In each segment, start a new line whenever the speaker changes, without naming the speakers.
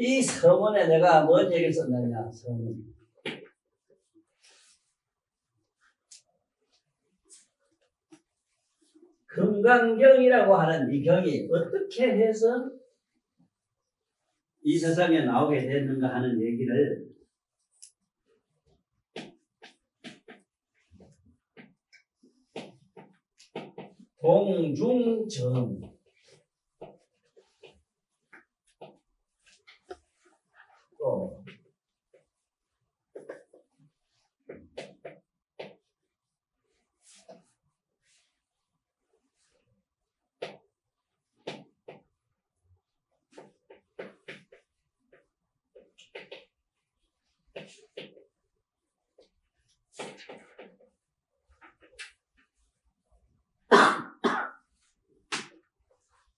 이 서문에 내가 뭔 얘기를 썼느냐, 서문. 금강경이라고 하는 이 경이 어떻게 해서 이 세상에 나오게 됐는가 하는 얘기를 동중정 또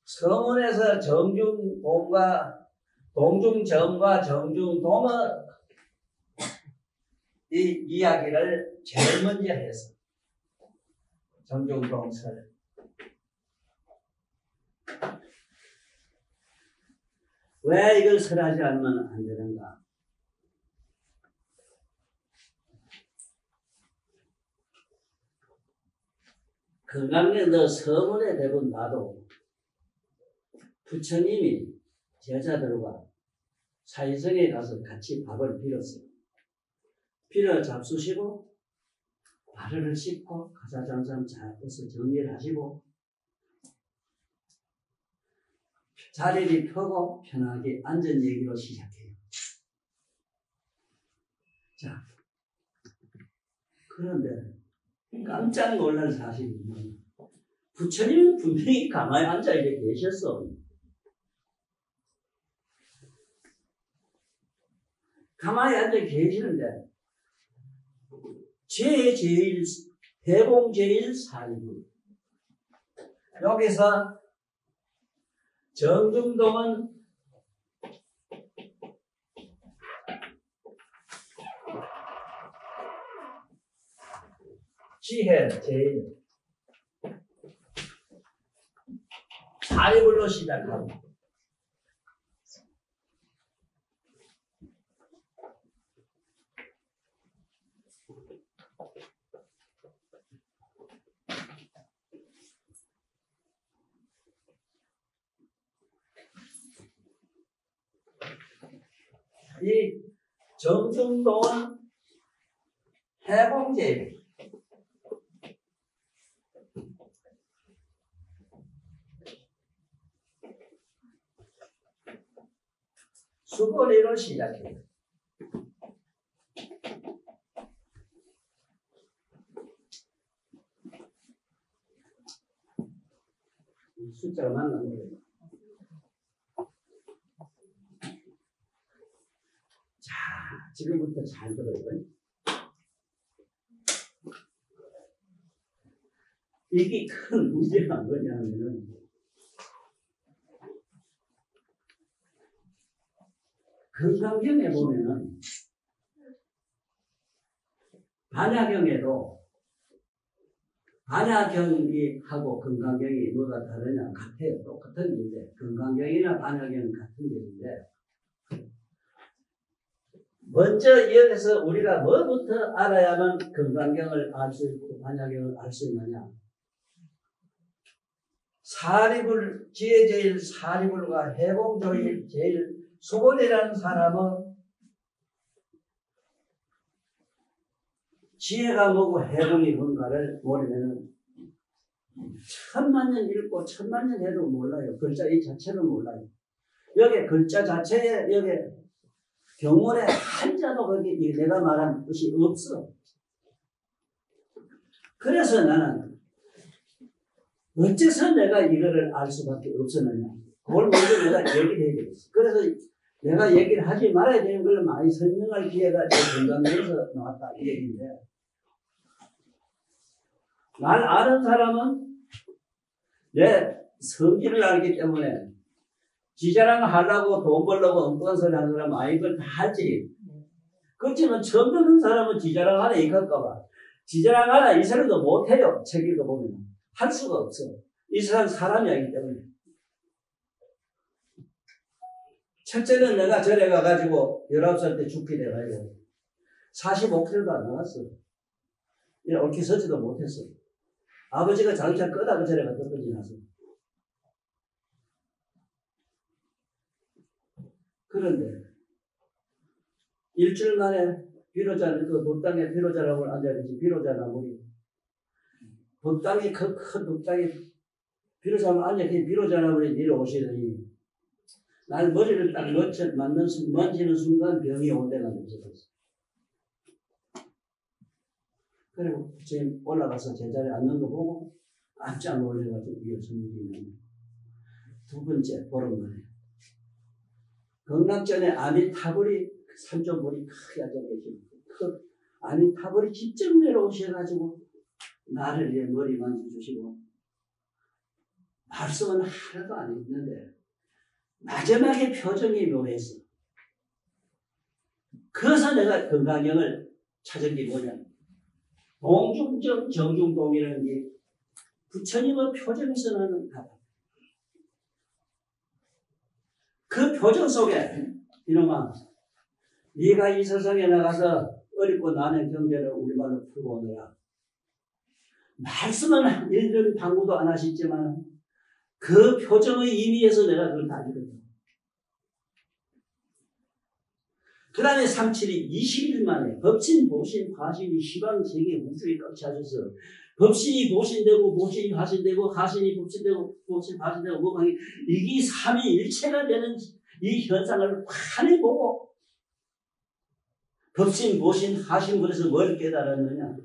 서문에서 정중동과 동중정과 정중동의 이 이야기를 제일 먼저 해서 정중동설 왜 이걸 설하지 않으면 안 되는가? 금강경 서문에 대부분 나도 부처님이 제자들과 사이성에 가서 같이 밥을 빌었어요. 빌어 잡수시고 발을 씻고 가사장삼 잘 벗어 정리를 하시고 자리를 펴고 편하게 앉은 얘기로 시작해요. 자, 그런데 깜짝 놀랄 사실은 부처님은 분명히 가만히 앉아 이렇게 계셨어. 가만히 앉아 계시는데 제일 대봉제일 사리불 여기서 정중동은 지혜 제일 사리불로 시작하고 이 정중동은 해봉제일 수고리로 시작해요. 숫자가 맞는 거예요. 자, 지금부터 잘 들어요. 이게 큰 문제가 뭐냐면은 금강경에 보면은 반야경에도 반야경이 하고 금강경이 뭐가 다르냐 같아요. 똑같은 건데 금강경이나 반야경은 같은 경인데 먼저 여기서 우리가 뭐부터 알아야만 금강경을 알 수 있고 반야경을 알 수 있느냐. 사리불 지혜제일 사리불과 해봉조일 제일 수곤이라는 사람은 지혜가 뭐고 해봉이 뭔가를 모르면은 천만 년 읽고 천만 년 해도 몰라요. 글자 이 자체를 몰라요. 여기 글자 자체에 여기 경문에 한자도 거기 내가 말한 뜻이 없어. 그래서 나는 어째서 내가 이거를 알 수밖에 없었느냐. 그걸 먼저 내가 얘기를 해야 되겠어. 그래서 내가 얘기를 하지 말아야 되는 걸 많이 설명할 기회가 제 건강에서 나왔다 이 얘기인데 날 아는 사람은 내 성질을 알기 때문에 지자랑 하려고 돈 벌려고 엉뚱한 소리 하는 사람은 이걸 다 하지. 그렇지만 처음 듣는 사람은 지자랑 하나 이럴까봐 지자랑 하나 이 사람도 못해요. 책 읽어보면 할 수가 없어. 이 사람 사람이 아니기 때문에 첫째는 내가 절에 가가지고 19살 때 죽게 돼가지고 45kg도 안 나갔어. 옳게 서지도 못했어. 아버지가 장차 끄다 그 절에 갔던 나서. 그런데 일주일 만에 비로자, 그 법당에 비로자라고 앉아있지. 비로자 나무리. 법당이 큰 법당에 비로자만 앉아있지. 비로자 나무리 내려오시더니 날 머리를 딱 만지는 순간 병이 온 데가 느껴졌어. 그리고 지금 올라가서 제자리에 앉는 거 보고 깜짝 놀래가지고 무슨 일이냐. 두 번째 보름 만에 경락전에 아미타불이 산조물이 크게 앉아 계시고 그 아미타불이 직접 내려오셔가지고 나를 위해 머리 만져주시고 말씀은 하나도 안 했는데 마지막에 표정이 묘했어. 그래서 내가 건강경을 찾은 게 뭐냐. 동중정 정중동이라는 게 부처님의 표정에서 나는 답. 그 표정 속에 이놈아 네가 이 세상에 나가서 어렵고 나는 경제를 우리말로 풀고 오느라 말씀은 이런 당부도 안 하시지만 그 표정의 의미에서 내가 그걸 다 알거든. 그 다음에 37이 20일 만에 법신, 보신, 화신이 시방세계 우주에 꽉 차셔서 법신이 보신되고 보신이 화신되고 화신이 법신되고 보신 화신되고 뭐하니 이게 삼위일체가 되는 이 현상을 환히 보고 법신, 보신, 화신 그래서 뭘 깨달았느냐.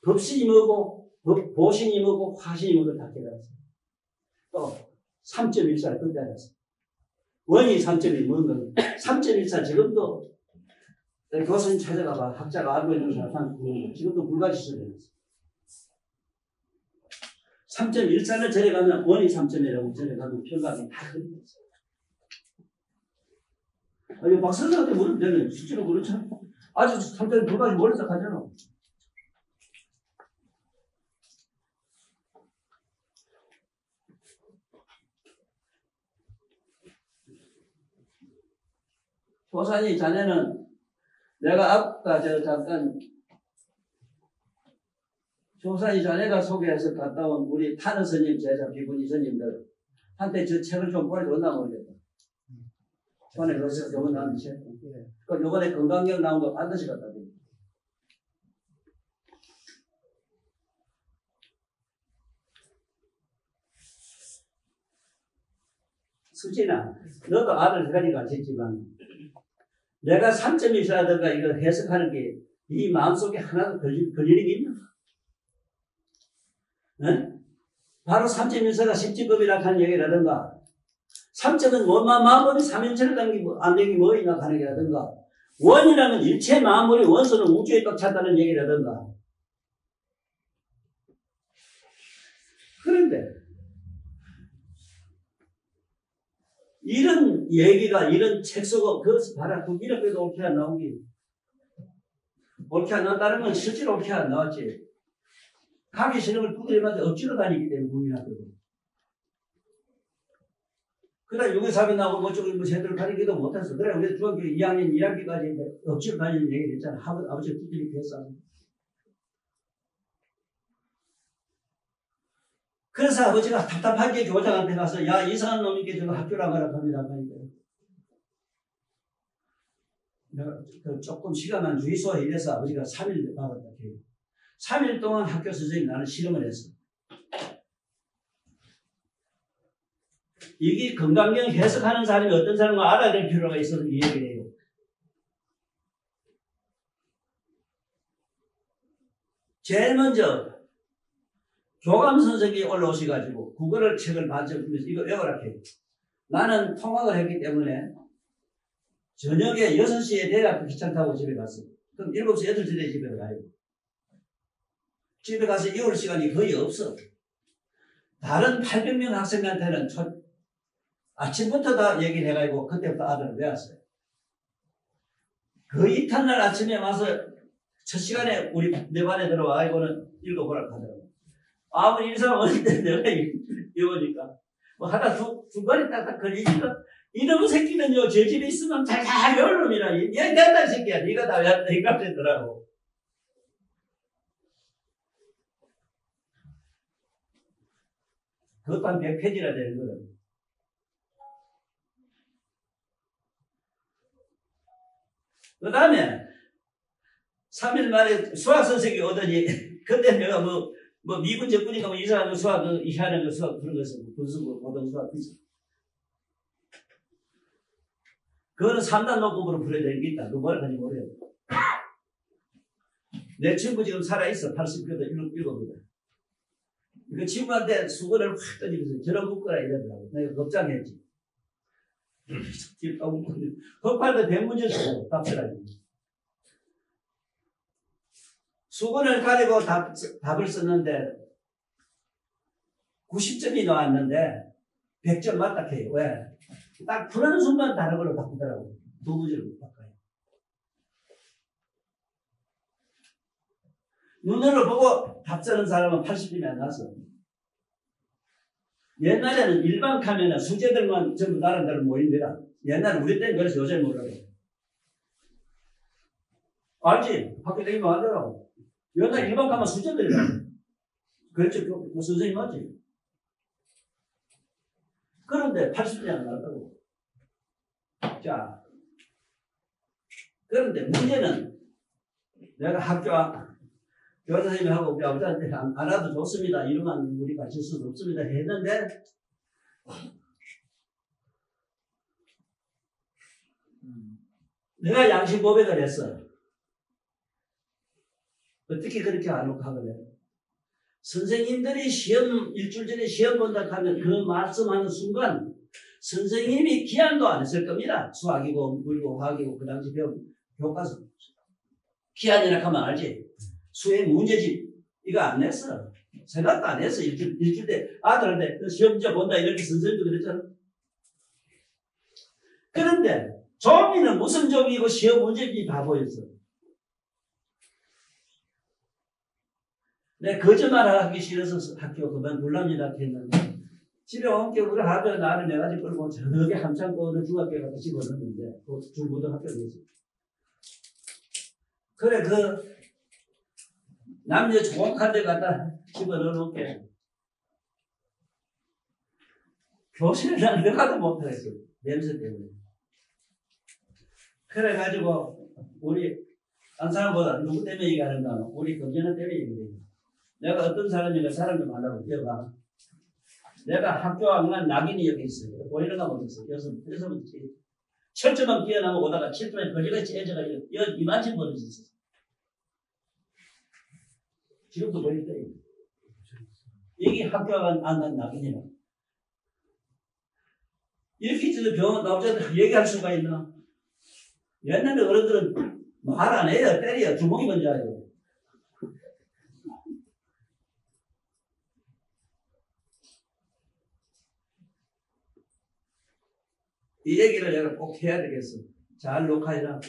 법신이 뭐고 보신이 뭐고 화신이 뭐고 다 깨달았어. 또 3.14를 그때 알았어. 원이 3.1 뭔가 3.14 지금도 교수님 찾아가봐. 학자가 알고 있는 사람 지금도 불가지수를 해놨어. 3.14를 전에 가면 원이 3.1이라고 전에 가면 평가가 다 그려놨어. 이거 박사들한테 물으면 되는 실제로 그렇잖아. 아주 3.1 불가지 멀리서 가잖아. 조산이 자네는 내가 아까 잠깐 조산이 자네가 소개해서 갔다 온 우리 타는 스님 제자 비구니 스님들 한테 저 책을 좀 보내줬나 모르겠다. 보내줬어. 요번 나온 책. 그 요번에 건강경 나온 거 반드시 갖다 줘. 수진아, 너도 아들 세 가지 가르쳤지만 내가 3.14라든가 이거 해석하는 게 네 마음속에 하나도 걸리는 게 있나? 네? 바로 3.14가 십지법이라 하는 얘기라든가 3.은 마음으로 3일체를 안 되는 게 뭐이나 하는 얘기라든가 원이라면 일체 마음으로 원소는 우주에 꽉 찼다는 얘기라든가 그런데 이런 얘기가 이런 책 속에 그것을 봐라. 그 이렇게도 옳게 안 나오기. 옳게 안 나왔다는 건 실제로 옳게 안 나왔지. 가기 싫은 걸 두드리면서 억지로 다니기 때문에 고민하거든. 그다음 유교사비 나오고 뭐 저기 뭐 제대로 다니기도 못했어. 그래 우리 중학교 2학년 1학기까지 억지로 다니는 얘기를 했잖아. 아버지가 두드리게 했어. 그래서 아버지가 답답하게 교장한테 가서 야 이상한 놈이게 저거 학교를 안 가라 합니다. 내가 조금 시간만 주의소 이래서 아버지가 3일 받았다. 3일 동안 학교 선생님 나는 실험을 했어. 이게 건강경 해석하는 사람이 어떤 사람을 알아야 될 필요가 있어서 이 얘기를 해요. 제일 먼저 교감 선생님이 올라오셔가지고 국어를 책을 만져보면서 이거 외워라 해요. 나는 통학을 했기 때문에 저녁에 6시에 대학 기차 타고 집에 갔어. 그럼 7시, 8시에 집에 가요. 집에 가서 이올 시간이 거의 없어. 다른 800명 학생한테는 아침부터 다 얘기를 해가지고 그때부터 아들을 외웠어요. 그 이튿날 아침에 와서 첫 시간에 우리 내 반에 들어와 이거는 읽어보라고 하더라고. 아버지 이 사람 어릴 때 내가 이러니까 뭐 하다 중간에 딱딱 걸리니까 이놈의 새끼는요, 저 집에 있으면 잘 배울 놈이라. 얘 된다, 이 새끼야. 네가 다 외웠다. 이 값이더라고. 그것도 한 100페이지나 되는 거예요. 그 다음에 3일 만에 수학 선생님이 오더니 그때 내가 뭐 미군 적군이가 뭐 이상한 수학 이하는 수학 그런 것을 분수 고등 수학 그죠. 그거는 3단 논법으로 풀어야 되는 게 있다. 그거 뭐라 하는지 모르요. 내 친구 지금 살아있어. 80개도 읽어보다. 그 친구한테 수건을 확 던지면서 저런 묶어라 이러더라고. 내가 걱정했지. 헛팔도 100문제 쓰고 답설하지. 수건을 가지고 답을 썼는데 90점이 나왔는데 100점 맞다 해요. 왜? 딱 푸는 순간 다른 걸로 바꾸더라고. 두 문제를 못 바꿔요. 눈으로 보고 답 쓰는 사람은 80점이 안 나왔어. 옛날에는 일반 카메라 수재들만 전부 나름대로 모입니다. 옛날에 우리 때는 그래서 요새 몰라요. 알지? 학교 다니면 알더라고. 옛날 일반 카메라 수재들이라고. 그렇지? 그 선생님 맞지? 그런데 80점이 안 나왔다고. 자, 그런데 문제는 내가 학교 교사 선생님하고 우리 아버지한테 안 와도 좋습니다. 이러면 우리 가르칠 수는 없습니다. 했는데 내가 양심 고백을 했어. 어떻게 그렇게 안 하거든? 선생님들이 시험 일주일 전에 시험 본다 하면 그 말씀하는 순간 선생님이 기한도 안 했을 겁니다. 수학이고 물리고 화학이고 그 당시 배운 교과서 기한이라 하면 알지? 수행 문제집 이거 안 냈어. 생각도 안 했어. 일주일 때 아들한테 시험 문제 본다 이렇게 선생님도 그랬잖아. 그런데 종이는 무슨 종이고 시험 문제집이 다 보였어. 내가 거짓말 하기 싫어서 학교 그만둘랍니다 했는데 집에 온게 우리 아들 나를 내가지고 끌고 저녁에 한참 거는 중학교에 가서 집어넣었는데 그 중고등학교에 있어. 그래 그 남녀 조각한 데 갖다 집어넣어놓게 교실에 난 들어가도 못하겠어. 냄새 때문에. 그래가지고 우리 딴 사람보다 누구 때문에 얘기하는가 우리 금전은 때문에 얘기해. 내가 어떤 사람인가 사람 좀 알라고 기억봐. 내가 학교 안 간 낙인이 여기 있어요. 보이는 거 모르겠어. 여섯 철조망 뛰어나면 오다가 칠판에 걸려같이 애져가지고 이만큼 벌어졌어. 지금도 보일 거예요. 이게 학교 안 간 낙인이라. 이렇게 있어도 병원 나오자마자 얘기할 수가 있나? 옛날에 어른들은 말 안 해요. 때려. 주먹이 먼저 해요. 이 얘기를 내가 꼭 해야 되겠어. 잘 녹화해라.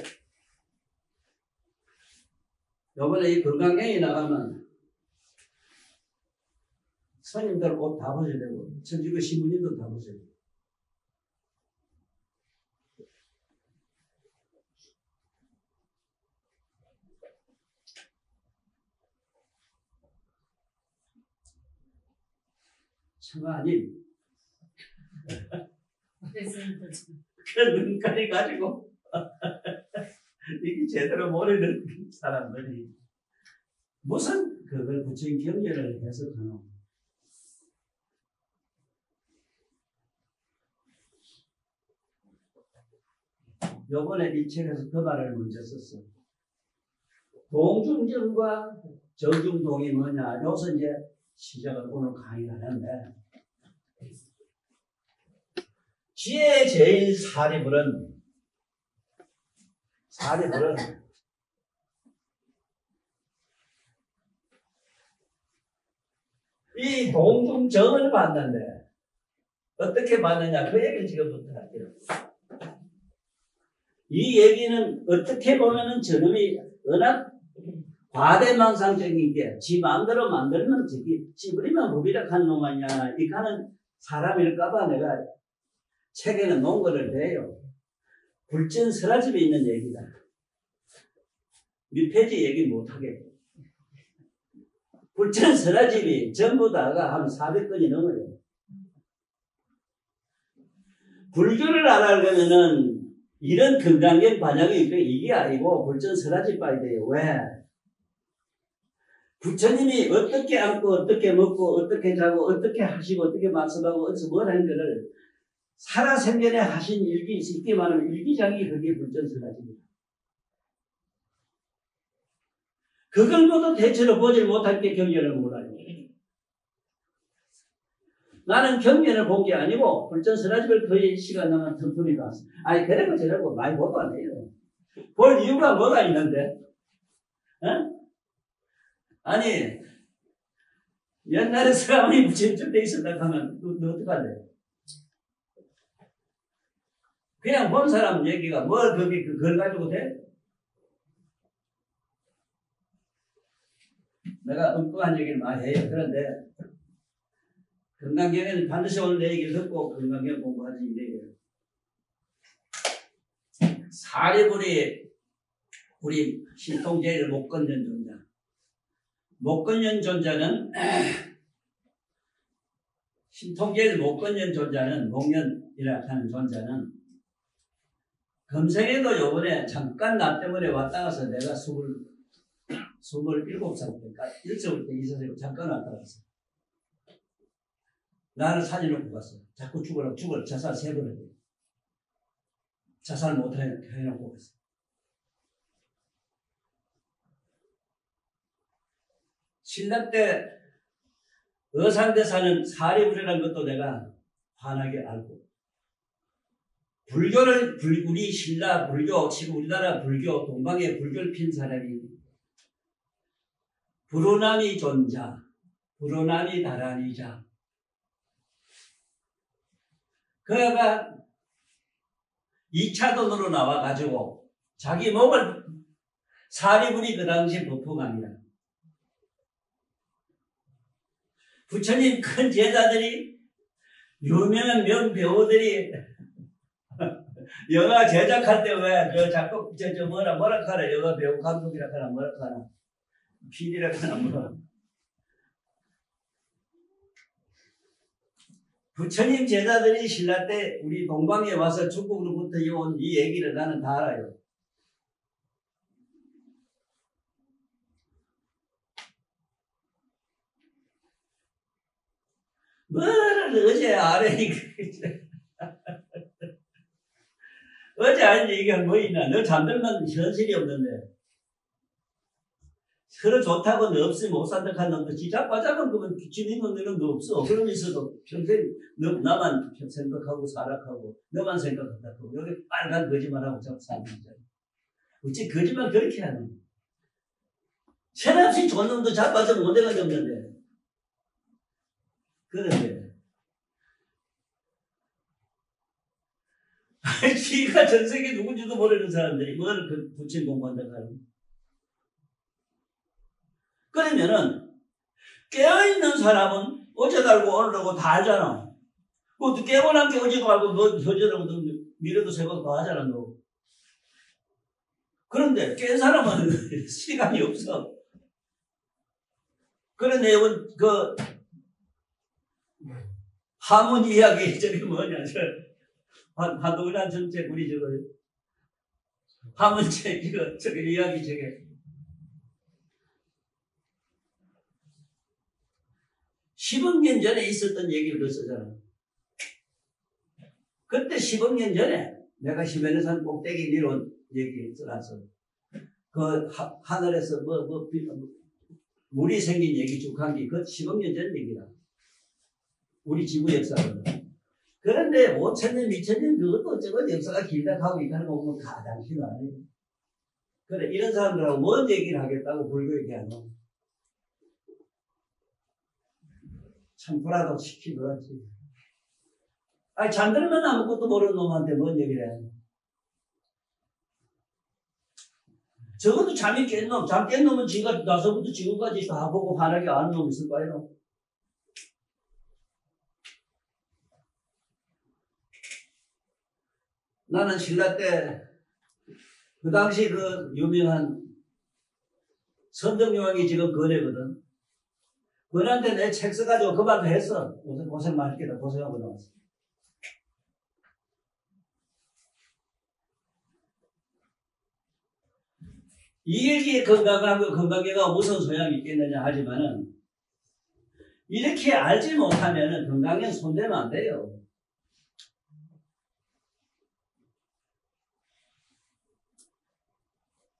요번에 이 건강경이 나가면 스님들 옷 다 벗어야 되고, 천주교 신부님도 다 벗어야 되고. 청아님. 그 눈깔이 가지고 이게 제대로 모르는 사람들이 무슨 그걸 부처인 경계를 해석하노? 요번에 이 책에서 그 말을 먼저 썼어. 동중정과 정중동이 뭐냐? 여기서 이제 시작을 오늘 강의를 하는데 지혜 제일 사리불은 이 동중정을 봤는데 어떻게 봤느냐 그 얘기를 지금부터 할게요. 이 얘기는 어떻게 보면은 저놈이 워낙 과대망상적인 게 지 마음대로 만들면 저기 찌부리면 무비력한 놈 아니야. 이거는 사람일까봐 내가 책에는 논거를 대요. 불전설화집에 있는 얘기다. 밑페이지 얘기 못하게. 불전설화집이 전부 다가 한 400건이 넘어요. 불교를 알아가면은 이런 금강경 반영이 있고 이게 아니고 불전설화집 봐야 돼요. 왜? 부처님이 어떻게 앉고 어떻게 먹고 어떻게 자고 어떻게 하시고 어떻게 말씀하고 어디서 뭘 하는 거를 살아생전에 하신 일기 있게 말하면 일기장이 그게 불전설화집입니다. 그걸 모두 대체로 보지 못할 게 경전을 몰라요. 나는 경전을 본 게 아니고 불전설화집을 거의 시간 나면 틈틈이 봤어. 아니 그래고 저러고 많이 보도 안 해요. 볼 이유가 뭐가 있는데? 어? 아니 옛날에 사람이 부처님쯤 있었다 하면 너 어떡할래? 그냥 본 사람 얘기가 뭘 거기 그걸 가지고 돼? 내가 엉뚱한 얘기를 많이 해요. 그런데 금강경에는 반드시 오늘 내 얘기를 듣고 금강경 공부하지 이래요. 사리불이 우리 신통제를 못 건전 존자. 못 건전 존자는 신통제를 못 건전 존자는 목련이라 하는 존자는 금생에도 요번에 잠깐 나 때문에 왔다 가서 내가 27살 때까지 1살 때 2살 잠깐 왔다 갔어. 나를 살려놓고 갔어. 자꾸 죽으라고 자살 3번 했대. 자살 못 해놓고 갔어. 신라 때 어산대 사는 사리불이라는 것도 내가 환하게 알고 불교를 우리 신라 불교 지금 우리나라 불교 동방에 불교를 핀 사람이 불호남이 존자 불호남이 다란이자 그가 2차돈으로 나와가지고 자기 몸을 사리불이 그 당시 법포강이라 부처님 큰 제자들이 유명한 명배우들이 영화 제작할 때 왜 자꾸 뭐라 하라 영화 배우 감독이라 하나 뭐라 하나 PD라 하나 뭐라 부처님 제자들이 신라 때 우리 동방에 와서 중국으로부터 온 이 얘기를 나는 다 알아요. 뭐를 어제 아래 어제 알지 이게 뭐 있나? 너 잠들면 현실이 없는데 서로 좋다고 너 없으면 못 산다 하는 놈도 지작 빠자면 그러면 지는 놈들은 너 없어. 그럼 있어도 평생 너 나만 생각하고 살아가고 너만 생각한다고 여기 빨간 거짓말하고 자꾸 사는 거잖아. 어찌 거짓말 그렇게 하는 거야. 새없이 좋은 놈도 자빠져 못 해가 없는데 그런데 지가 전 세계 누군지도 모르는 사람들이 뭘 그 부처님 공부한다고 하는 그러면은 깨어있는 사람은 어제도 알고 오늘 알고 다 알잖아. 그 깨어난 게 어제도 알고 너 어제라고 미래도 새벽 다 하잖아 너. 그런데 깬 사람은 시간이 없어. 그런데 그 하문 이야기 저기 뭐냐 하도란 전체 우리 저거 하문책 이거 저기 이야기 저게 10억 년 전에 있었던 얘기를 쓰잖아. 그때 10억 년 전에 내가 히말라산 꼭대기 내려온 얘기 써놨어. 그 하늘에서 물이 생긴 얘기 쭉 한 게 그 10억 년 전 얘기다. 우리 지구 역사는. 그런데 5,000년, 2,000년 그것도 어쩌고 역사가 길다 하고 있다는 거 보면 가당키는 아니에요. 그래 이런 사람들하고 뭔 얘기를 하겠다고 불교 얘기하노. 참부라도 시키더라지. 아니 잠들면 아무것도 모르는 놈한테 뭔 얘기를 해. 적어도 잠이 깬 놈, 잠 깬 놈은 지가 나서부터 지금까지 다 보고 환하게 아는 놈 있을 거예요. 나는 신라 때 그 당시 그 유명한 선정요왕이 지금 건해거든. 건한테 내 책 써가지고 그 말도 했어. 고생 많겠다. 고생하고 나왔어. 이게 건강하고 건강계가 무슨 소양이 있겠느냐 하지만은 이렇게 알지 못하면은 건강에 손대면 안 돼요.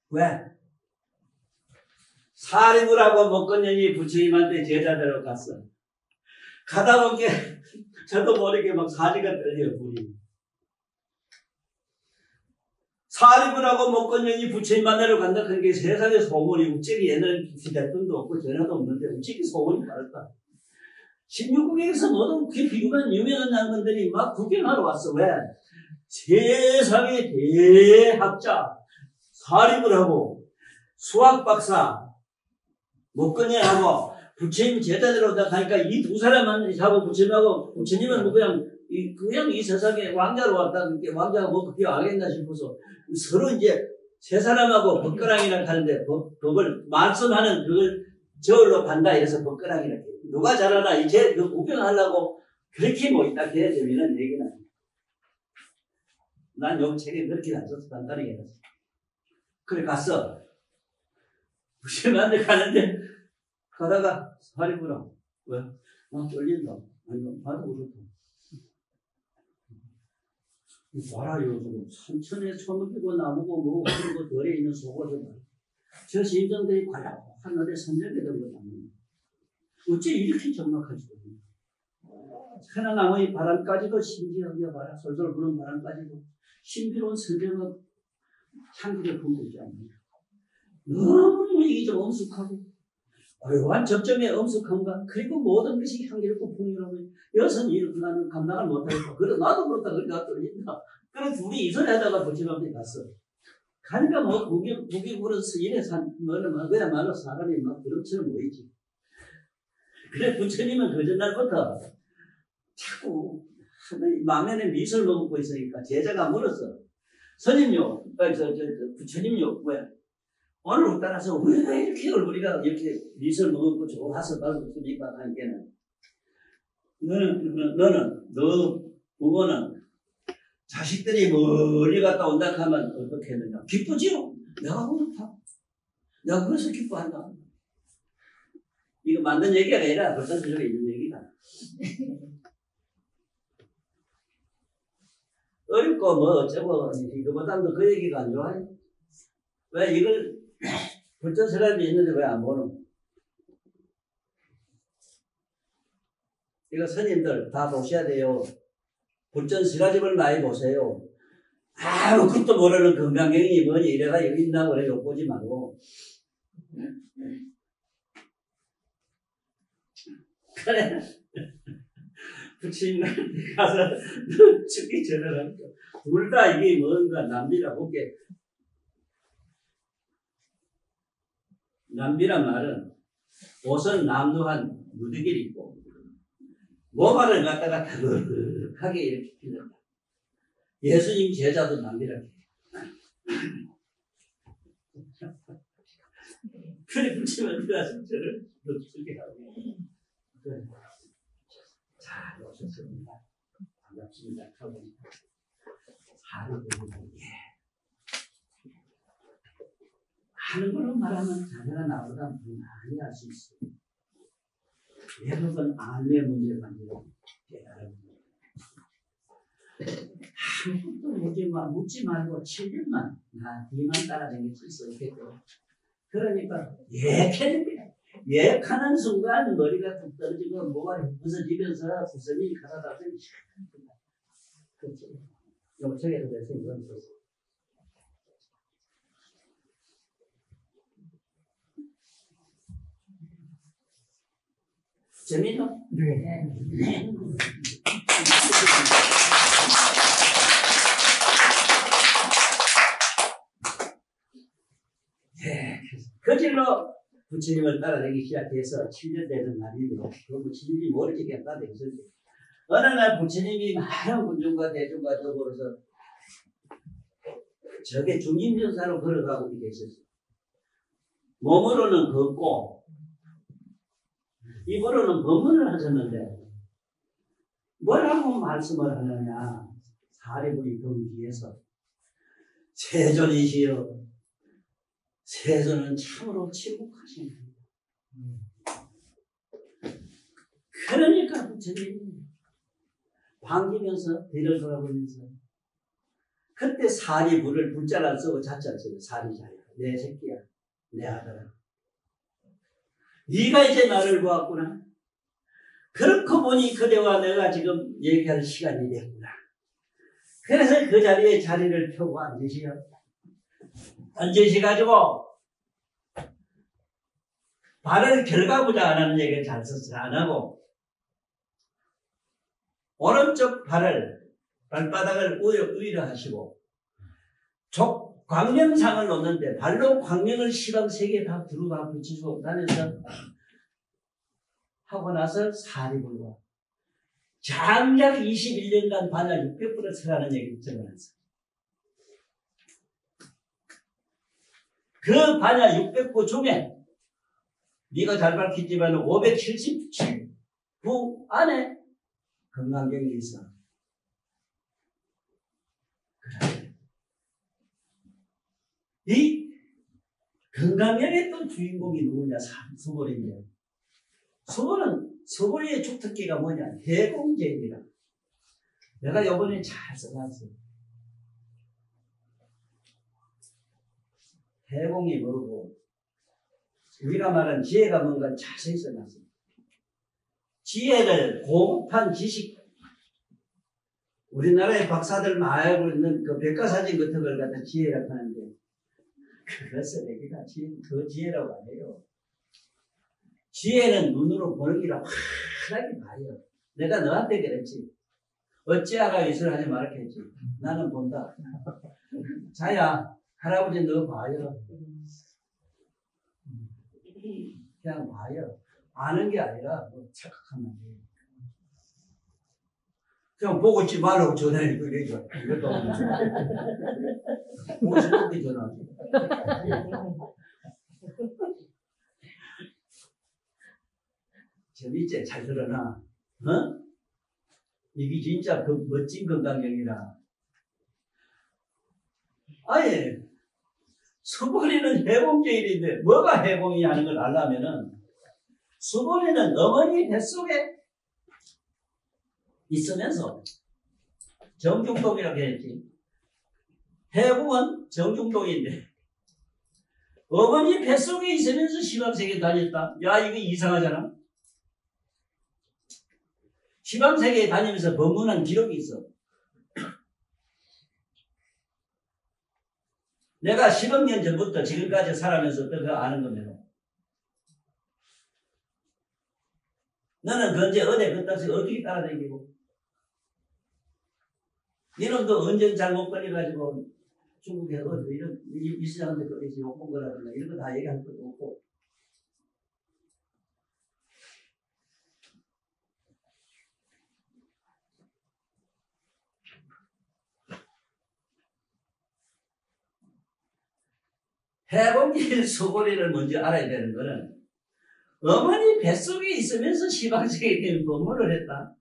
왜? 사립을 하고 목건년이 부처님한테 제자대로 갔어. 가다 보니까 저도 모르게 막 사지가 떨려요, 불이. 사립을 하고 목건년이 부처님 만나러 간다. 그러니까 세상에 소문이 우찌기 옛날 휴대폰도 없고 전화도 없는데 우찌기 소문이 빠르다. 16국에서 모든 유명한 양반들이 막 구경하러 왔어. 왜? 세상의 대학자, 사립을 하고 수학 박사, 목건년하고 부처님 제자대로 가니까 이 두 사람만 하고 부처님하고 부처님은 그냥 이 세상에 왕자로 왔다. 왕자가 뭐 그렇게 알겠나 싶어서 서로 이제 세 사람하고 법거랑이랑 가는데 법을 말씀하는 그걸 저울로 간다 이래서 법거랑이라 누가 잘하나 이제 그 구경하려고 그렇게 모였다. 그래 재미있는 얘기는 난 요 책에 그렇게 안 썼어. 간단하게 했어. 그래 갔어. 부처님한테 가는데 가다가 사리부라 왜? 떨린다. 아니 나도 그렇다. 봐라요. 천천에 처먹이고 나무고 뭐 그런 거 덜에 있는 속옷을 저 심정들이 과연 하늘에 선정이 된 것 같네. 어째 이렇게 정막하지? 하나나무의 바람까지도 신기하게 봐라. 솔솔 부는 바람까지도 신비로운 선정은 향기를 품고 있지 않느냐. 너무 이게 좀 엄숙하고 고요한 접점에 엄숙한가? 그리고 모든 것이 향기롭고 풍요로워. 여성이 나는 감당을 못하겠다. 그래 나도 그렇다. 그러니까 떨린다. 그래서 둘이 이 소리 하다가 부처님한테 갔어. 가니까 뭐 국이 불어서 이래 그야말로 사람이 막 그릇처럼 모이지. 그래 부처님은 그 전날부터 자꾸 마면에 미술 먹고 있으니까 제자가 물었어. 스님요, 부처님요, 왜? 오늘 따라서 왜 이렇게 얼굴이가 이렇게 미술 먹고 좋아서 말고습니까? 하니까는 너 부모는 자식들이 멀리 갔다 온다 하면 어떻게 했느냐? 기쁘지요? 내가 그렇다. 내가 그래서 기뻐한다. 이거 만든 얘기가 아니라 벌써 저쪽에 있는 얘기다. 어렵고 뭐 어쩌고 이거보다도 그 얘기가 안 좋아요. 왜 이걸 불전 사람이 있는데 왜 안 보노? 이거 스님들 다 보셔야 돼요. 불전 시라집을 많이 보세요. 아무것도 모르는 건강경이 뭐니 이래가 여기 있나고 그래 욕보지 말고. 그래. 부처님 가서 너 죽기 전에 둘 다 이게 뭔가 남비라 볼게. 남비란 말은 옷은 남루한 무드길이 있고 모발을 갖다가 다그하게 이렇게 피는다. 예수님 제자도 남비라고 해요. 그래 부처님은 가서 저를 눕게 하고 그래. 잘 오셨습니다. 반갑습니다. 하루 보고 하는 걸로 말하면 자녀가 나보다 많이 할 수 있어요. 대부분 안의 문제가 아니라 깨달은 아무것도 묻지 말고 7년만 뒤만 따라다닐 수 있었겠죠. 그러니까 예약하는 순간 머리가 툭 떨어지고 뭐가 부서지면서 부서지니 가다가 그렇죠. 영책에도 대해서 이런 거 재미있어? 네. 그 길로 부처님을 따라다니기 시작해서 7년 되는 날이고 그 부처님이 모르게 따라다녔는데 어느 날 부처님이 많은 군중과 대중과 더불어서 저게 중임전사로 걸어가고 계셨어요. 몸으로는 걷고 입으로는 법문을 하셨는데 뭐라고 말씀을 하느냐. 사리부리 등 뒤에서 세존이시여 세존은 참으로 침묵하십니다. 그러니까 부처님이 반기면서 뒤를 돌아보면서 그때 사리부를 불자를 쓰고 자자를 쓰고 사리자야 내 새끼야 내 아들아 네가 이제 나를 보았구나. 그렇고 보니 그대와 내가 지금 얘기할 시간이 됐구나. 그래서 그 자리에 자리를 펴고 앉으셔가지고 발을 결과보자 안 하는 얘기를 잘 썼어요. 안 하고 오른쪽 발을 발바닥을 위로 하시고 광명상을 놓는데 발로 광명을 시방 3개 다 들어가 붙이시고 다녀서 하고 나서 사리불과 장작 21년간 반야 600불을 서라는 얘기를 적어놨어요. 그 반야 600부 중에 네가 잘 밝혔지만 577부 안에 건강경이 있어. 그래. 이 건강경의 또 주인공이 누구냐? 수보리인데 수보리의 축특기가 뭐냐? 해공제입니다. 내가 이번에 잘 써놨어요. 해공이 뭐고 우리가 말한 지혜가 뭔가 자세히 써놨어요. 지혜를 고급한 지식 우리나라의 박사들 많이 알고 있는 그 백과사전 같은 걸 갖다 지혜라고 하는데 그것을 내기가 그 지혜라고 안 해요. 지혜는 눈으로 보는 기라 환하게 봐요. 내가 너한테 그랬지. 어찌하라 이슬 하지 말았겠지. 나는 본다. 자야 할아버지 너 봐요. 그냥 봐요. 아는 게 아니라 뭐 착각하면 돼. 그냥 보고 있지 말라고 전화해. 그러죠. 이것도 보고 싶을 때 전화하지. 재밌지? 잘 들어나. 어? 이게 진짜 그 멋진 건강경이라. 아예 수보리는 해공제일인데 뭐가 해공이냐는 걸 알려면은 수보리는 어머니 뱃속에 있으면서 정중동이라고 했지. 해공은 정중동인데 어머니 뱃속에 있으면서 시방세계 다녔다. 야 이거 이상하잖아. 시방세계에 다니면서 법문한 기록이 있어. 내가 10억 년 전부터 지금까지 살아면서 그거 아는 겁니다. 너는 그 언제 어디 그딴 식 어떻게 따라다니고 니놈도 언제 잘못 걸려가지고 중국에 어디 이런 이 시장한테 거기서 욕본 거라든가 이런 거 다 얘기할 것도 없고 해공길 수고리를 먼저 알아야 되는 거는 어머니 뱃속에 있으면서 시방세계에 대한 법문을 했다.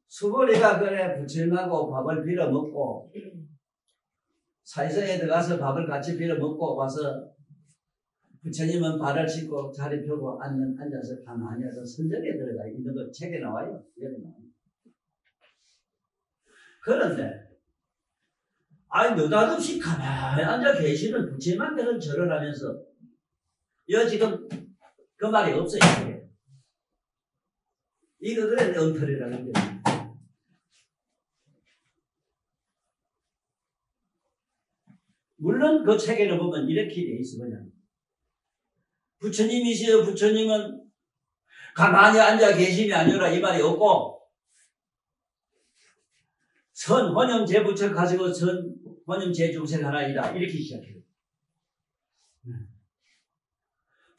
수고리가 그래 부처님하고 밥을 빌어 먹고 사이사이에 들어가서 밥을 같이 빌어 먹고 와서 부처님은 발을 씻고 자리 펴고 앉아서 가만히 해서 선정에 들어가 있는 거 책에 나와요. 여기 나와요. 그런데 아니 느닷없이 가만히 앉아 계시는 부처님한테는 절을 하면서 여 지금 그 말이 없어요. 이거 그래 엉터리라는 게 물론 그 책에는 보면 이렇게 돼 있어. 그냥 부처님이시여 부처님은 가만히 앉아 계심이 아니라 이 말이 없고 선 혼영 제부처 가지고 선 혼영 제중생 하나이다 이렇게 시작해요.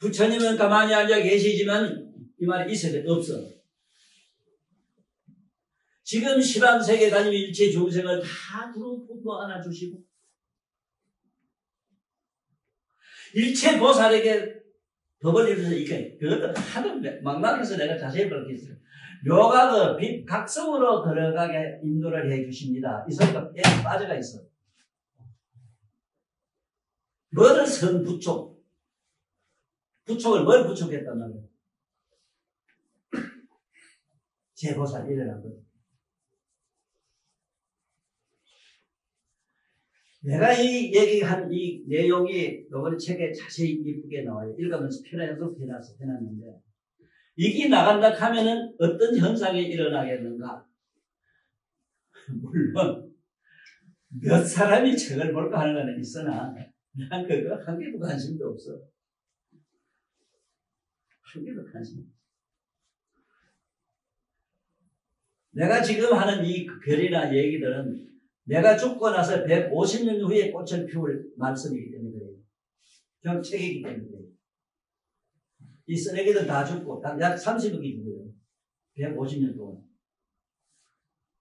부처님은 가만히 앉아 계시지만 이 말이 있어야 돼. 없어. 지금 시방세계 다니며 일체 중생을 다 부르고 안아주시고 일체 보살에게 법을 이루어서 이렇게 그것도 하도 막막해서 내가 자세히 밝혔어요. 묘각의 빛 각성으로 들어가게 인도를 해주십니다. 이 소리가 에 빠져가 있어. 뭐를 선부촉. 부촉을 뭘 부촉했단 말이야. 제보살 일어난 거야. 내가 이 얘기한 이 내용이 이번에 책에 자세히 이쁘게 나와요. 읽으면서 해놨는데 이게 나간다 하면은 어떤 현상이 일어나겠는가? 물론 몇 사람이 책을 볼까 하는 건 있으나 난 그거 한 개도 관심도 없어. 한 개도 관심 없어. 내가 지금 하는 이 글이나 얘기들은 내가 죽고 나서 150년 후에 꽃을 피울 말씀이기 때문에 그래요. 저 책이기 때문에 그래요. 이 쓰레기들 다 죽고 약 30억이 죽어요. 150년 동안.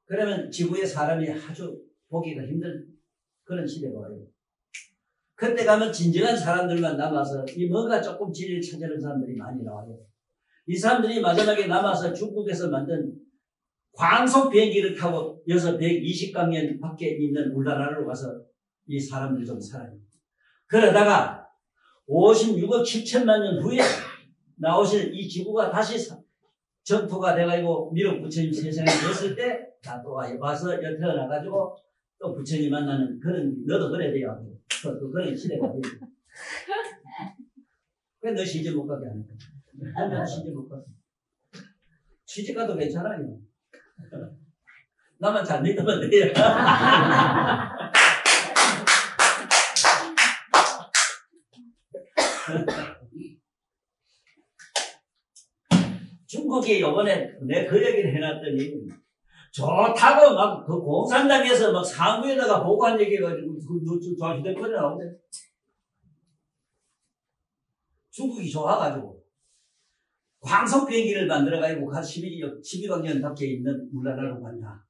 그러면 지구에 사람이 아주 보기가 힘든 그런 시대가 와요. 그때 가면 진정한 사람들만 남아서 이 뭔가 조금 진리를 찾는 사람들이 많이 나와요. 이 사람들이 마지막에 남아서 중국에서 만든 광속 비행기를 타고 여기서 120강년 밖에 있는 울라라로 가서 이 사람들이 좀 살아요. 그러다가 56억 7천만 년 후에 나오실 이 지구가 다시 정토가 돼가지고 미륵 부처님 세상에 왔을 때 다 또 와서 태어나가지고 또 부처님 만나는 그런, 너도 그래야 돼요. 또 그런 시대가 돼요. 왜 너 시집 못 가게 하는 거야? 한번 시집 못 가게. 시집 가도 괜찮아요. 나만 잘 믿으면 돼요. 중국이 요번에 내 그 얘기를 해놨더니 좋다고 막 그 공산당에서 막 상부에다가 보고한 얘기해가지고 저 휴대폰에 나오네. 중국이 좋아가지고 광속 비행기를 만들어가지고 한 12강년 밖에 있는 울라라로 간다.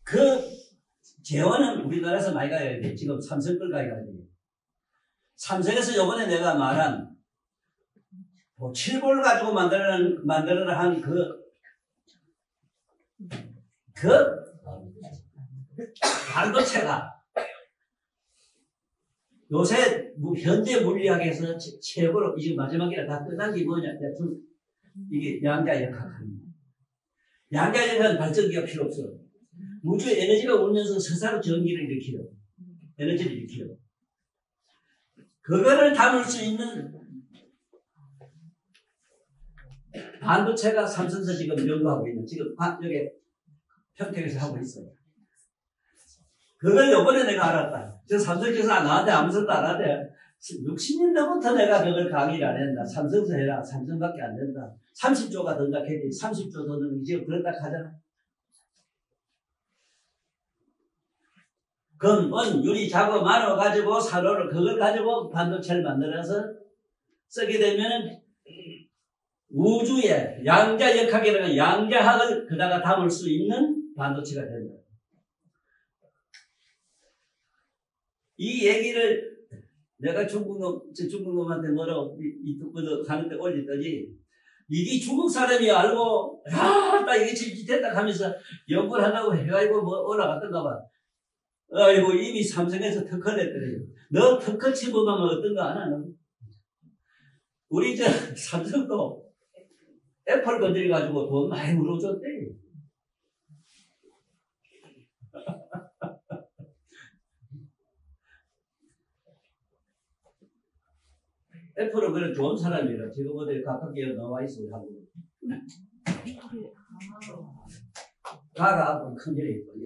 그 재원은 우리나라에서 많이 가야 돼. 지금 삼성걸 가야 돼. 삼성에서 요번에 내가 말한 뭐 7볼 가지고 만들어라 한 그 반도체가 요새 현대 물리학에서 최고로 이제 마지막이라 다 끝난 게 뭐냐? 이게 양자역학입니다. 양자역학은 발전기가 필요 없어. 우주 에너지가 울면서 스스로 전기를 일으켜요. 에너지를 일으켜요. 그거를 담을 수 있는 반도체가 삼성에서 지금 연구하고 있는, 지금 여기 평택에서 하고 있어요. 그걸 요번에 내가 알았다. 저 삼성에서 나한테 아무 소리도 안 하대. 60년대부터 내가 그걸 강의를 안 했다. 삼성에서 해라. 삼성밖에 안 된다. 30조가 든다 했더니 30조 더 넣는 게 지금 그런다 하잖아. 금, 은, 유리, 자고, 만호 가지고 산호를 그걸 가지고 반도체를 만들어서 쓰게 되면은 우주의 양자역학이라는 양자학을 그다가 담을 수 있는 반도체가 된다. 이 얘기를 내가 중국놈한테 뭐라고 유튜브도 가는데 올렸더니 이게 중국 사람이 알고 딱 이게 됐다 하면서 연구를 한다고 해가지고 뭐 올라갔던가 봐. 아이고 이미 삼성에서 특허를 냈더래요. 너 특허 침범하면 어떤가 안 하는? 우리 저 삼성도 애플 건드려가지고 돈 많이 물어줬대. 애플은 그래 좋은 사람이라 지금 어디 가깝게 나와 있어요. 하고. 가가 큰 일이 있거든요.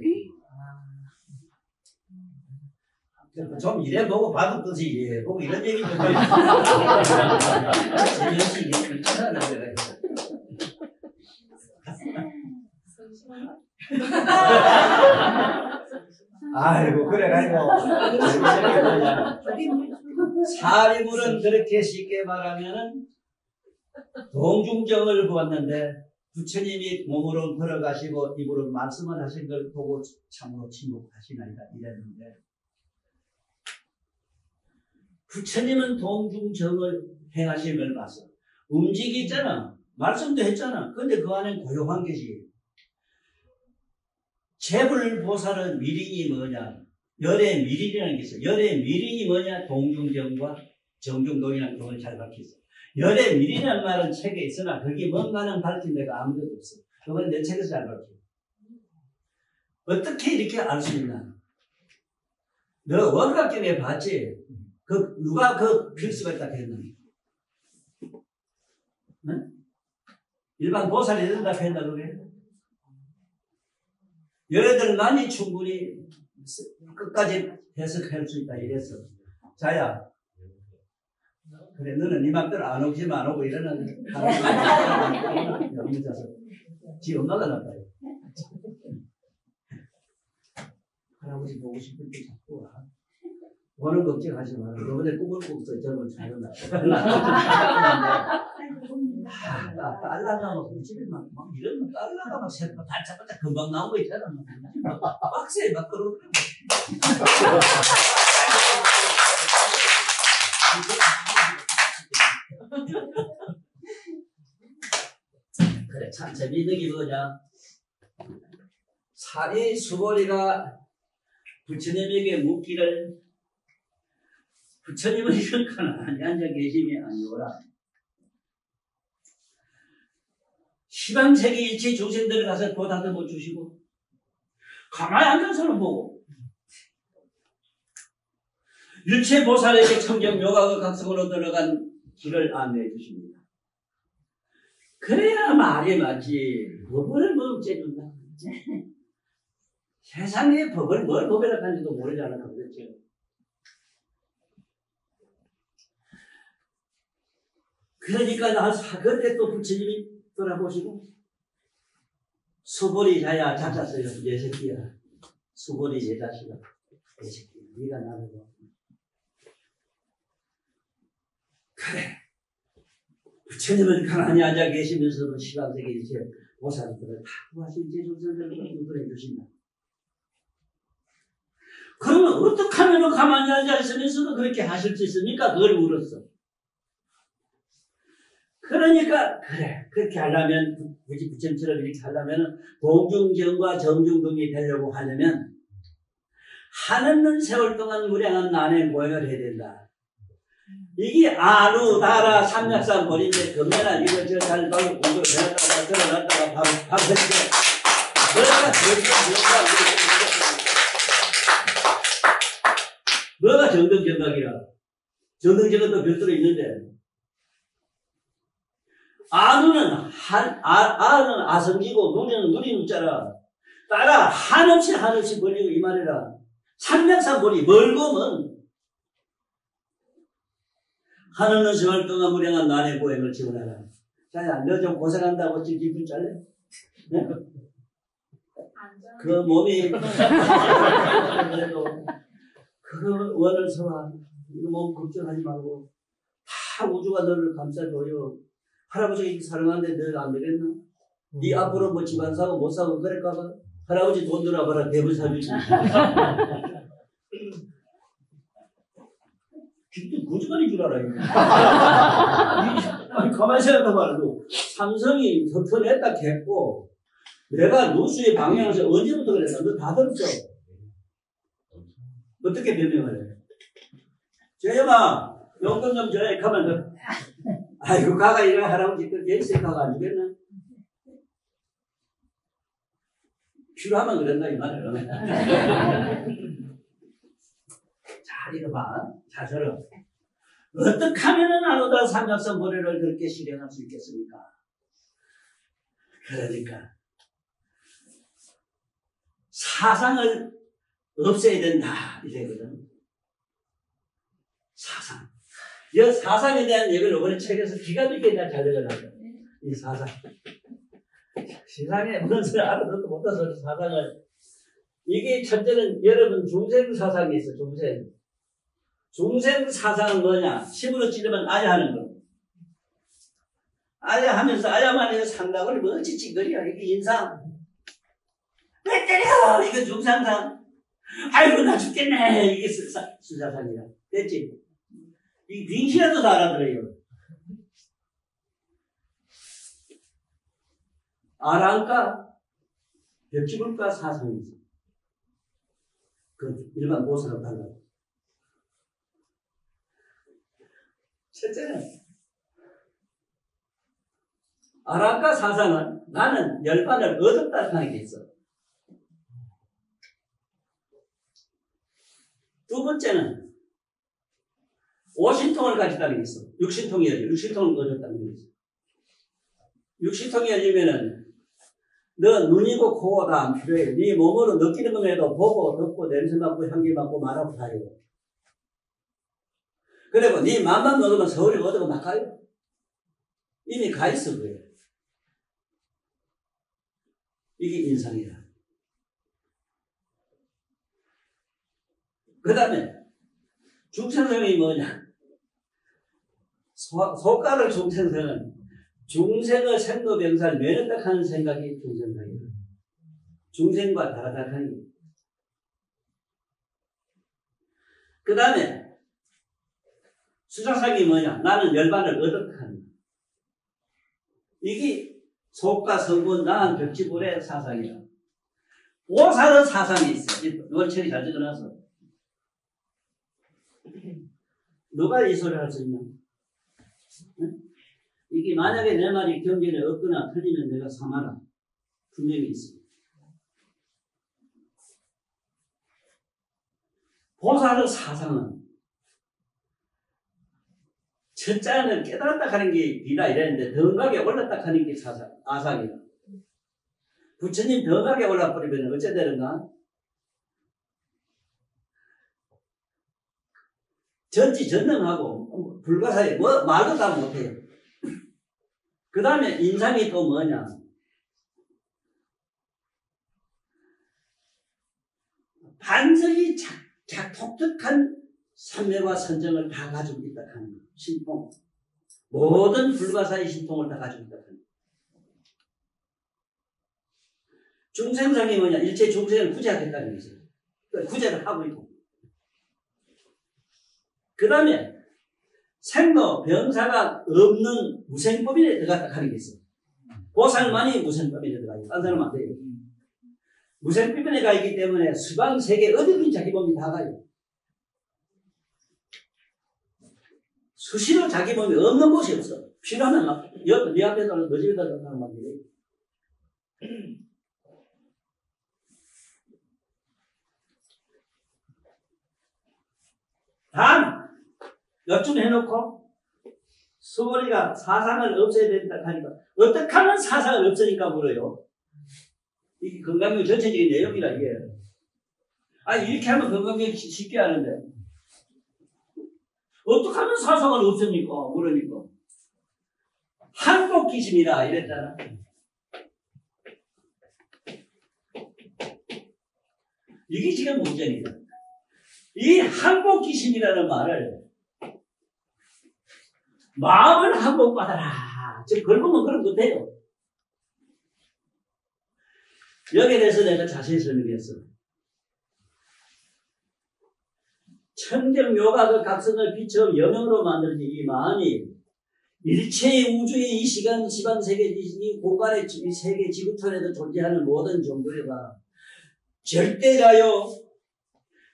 좀 이래보고 봐도 뜻이 이래보고 이런 얘기 좀 해요. 재미없이 괜찮아. 아이고, 그래가지고. 사리불은 그렇게 쉽게 말하면은 동중정을 보았는데 부처님이 몸으로 걸어가시고 입으로 말씀을 하신 걸 보고 참으로 침묵하시나이다 이랬는데 부처님은 동중정을 행하신 걸 봤어. 움직이잖아. 말씀도 했잖아. 근데 그 안엔 고요한 것이 재불보살은 미rin이 뭐냐? 열의 미rin이라는 게 있어. 열의 미rin이 뭐냐? 동중정과 정중동이라는 그걸 잘 밝혔어. 열의 미rin이라는 말은 책에 있으나 그게 뭔가는 밝힌 데가 아무것도 없어. 그건 내 책에서 잘 밝혀. 어떻게 이렇게 알 수 있나? 너 원각경에 봤지? 누가 그 필수가 있다 했느냐? 응? 일반 보살이 된다 했나 그게? 여러들만이 충분히 끝까지 해석할 수 있다 이랬어. 자야, 그래 너는 네 맘대로 안 오지만 안 오고 이러는 여기 있어서 지 엄마가 났다. 할아버지 보고 싶을 때 자꾸 와. 오늘 걱정하지 마라. 너번에 꿈을 꿨어. 저번 잘한다. 딸라가 막 집에 막 이러면 딸라가 막 새로 반짝반짝 금방 나온 거 있잖아. 빡세 막 그러고. 그래 참 재미있는 게 뭐냐? 사리 수보리가 부처님에게 묻기를 부처님은 이런 가난히 앉아 계심이 아니오라. 시방세계 일체 중생들을 가서 도다듬어 주시고 가만히 앉아서는 보고 일체 보살에게 청정 묘각의 각성으로 들어간 길을 안내해 주십니다. 그래야 말이 맞지. 법을 뭐 어째준다. 세상에 법을 뭘 법에다 간지도 모르잖아. 그렇죠. 그러니까 그때 또 부처님이 돌아보시고 수보리 자야 잡았어요. 내 새끼야. 수보리 내 자식아. 내 새끼야. 네가 나를 봐. 그래. 부처님은 가만히 앉아 계시면서도 시방세계 일체 보살들을 다 구하신 제조선들을 누구해 주신다. 그러면 어떻게 하면 가만히 앉아 있으면서도 그렇게 하실 수 있습니까? 그걸 물었어. 그러니까 그래 그렇게 하려면 굳이 부처님처럼 이렇게 하려면 동중정과 정중동이 되려고 하려면 한없는 세월 동안 무량한 난의 고행을 해야 된다. 이게 아루 다라 삼약산 버린데 금메나 이거 저 잘 바로 공부를 해놨다가 들어놨다가 밥 했는데 뭐가 정등정각이라 정등정각도 별도로 있는데 아누는 아는 아성지고 누리는 누리누자라 따라 한없이 벌리고 이 말이라 삼약산 버리 멀고면 한없는 세월 동안 무량한 난의 고행을 지원하라. 자야 너 좀 고생한다고 찔찔 잘래? 네? 그 몸이 그래도 그 원을 서와 이거 몸 걱정하지 말고 다 우주가 너를 감싸줘요. 할아버지가 이렇게 사랑하는데 너 안 되겠나? 네 앞으로 뭐 집안 사고 못 사고 그럴까봐 할아버지 돈 들어봐라 대본 사주지. 진짜 거짓말인 줄 알아요. 아니 가만히 생각해봐도 삼성이 섭섭했다 했고 내가 누수의 방향에서 언제부터 그랬어? 너 다 들었어. 어떻게 변명을 해? 재영아 용돈 좀 줘야 가만 너 아이고 가가 이래 할아버지 그 예수에 가가 안 주겠나? 필요하면 그랬나 이 말이야. 자 이거 봐. 자 들어. 어떻게 하면은 아누다 삼약선 보리를 그렇게 실행할 수 있겠습니까? 그러니까 사상을 없애야 된다 이거거든. 사상. 이 사상에 대한 얘기를 이번에 책에서 기가 막히게 잘 적어놨어요. 이 사상. 세상에 무슨 소리 알아듣도 못한 소리 사상을 이게 첫째는 여러분 중생사상이 있어. 중생사상은 뭐냐? 심으로 찌르면 아야 하는 거. 아야 하면서 아야만 해서 상당을 뭐 찌찌거려. 이게 인상. 왜 때려? 이거 중상상. 아이고 나 죽겠네. 이게 수사상이야. 됐지? 이 빙신에도 다 알아들어요. 아랑가 벽지불가 사상이 있어. 그 일반 보살하고 달라. 첫째는 아랑가 사상은 나는 열반을 얻었다 하는 게 있어. 두 번째는 오신통을 가지다는 게 있어. 육신통이 열려. 육신통을 얻었다는 게 있어. 육신통이 열리면은 너 눈이고 코가 다 안 필요해. 네 몸으로 느끼는 것에도 보고 듣고 냄새 맡고 향기 맡고 말하고 다 해요. 그리고 네 맘만 먹으면 서울에 얻어고 막 가요. 이미 가 있어 그래. 이게 인상이야. 그 다음에 중생성이 뭐냐? 속가를 중생성은 중생의 생로병사를 면했다 하는 생각이 중생성이에요. 중생과 다르다 하는 게. 그 다음에 수사상이 뭐냐? 나는 열반을 얻었다 하는 거. 이게 속가 성분 나한 벽지불의 사상이야. 보살의 사상이 있어. 월책이 잘 적어놔서. 누가 이 소리를 할 수 있냐? 응? 이게 만약에 내 말이 경전에 없거나 틀리면 내가 사마라. 분명히 있어. 보살의 사상은 첫째는 깨달았다 하는 게 비다 이랬는데 덩각에 올랐다 하는 게 아상이다. 부처님 덩각에 올라버리면 어째 되는가? 전지전능하고 불가사의 뭐 말도 다 못해요. 그 다음에 인상이 또 뭐냐? 반석이 독특한 삼매와 선정을 다 가지고 있다 하는 거. 신통. 모든 불가사의 신통을 다 가지고 있다 하는 거. 중생성이 뭐냐? 일체 중생을 구제하겠다는 거죠. 구제를 하고 있고. 그 다음에 생로, 병사가 없는 무생법인에 들어갔다 하는 게 있어. 보살만이 무생법인에 들어가 있고, 딴 사람은 안 돼요. 무생법인에 가 있기 때문에 수방 세계 어디든 자기 몸이 다 가요. 수시로 자기 몸이 없는 곳이 없어. 필요하면 막, 네 앞에다, 너 집에다 넣는 막 이래. 단, 여쭈 해놓고, 수월이가 사상을 없애야 된다 하니까, 어떻게 하면 사상을 없애니까 물어요. 이게 건강경 전체적인 내용이라, 이게. 아니, 이렇게 하면 건강경 쉽게 하는데, 어떻게 하면 사상을 없앱니까? 물으니까. 한복기심이라, 이랬잖아. 이게 지금 문제입니다. 이 한복기심이라는 말을 마음을 한복받아라. 지금 걸으면 그런 거 돼요. 여기에 대해서 내가 자세히 설명했어. 천경묘가 그 각성을 비춰 영영으로 만들어진 이 마음이 일체의 우주의 이 시간, 시간 세계, 이 공간의 이 세계 지구촌에도 존재하는 모든 종교가 절대자요,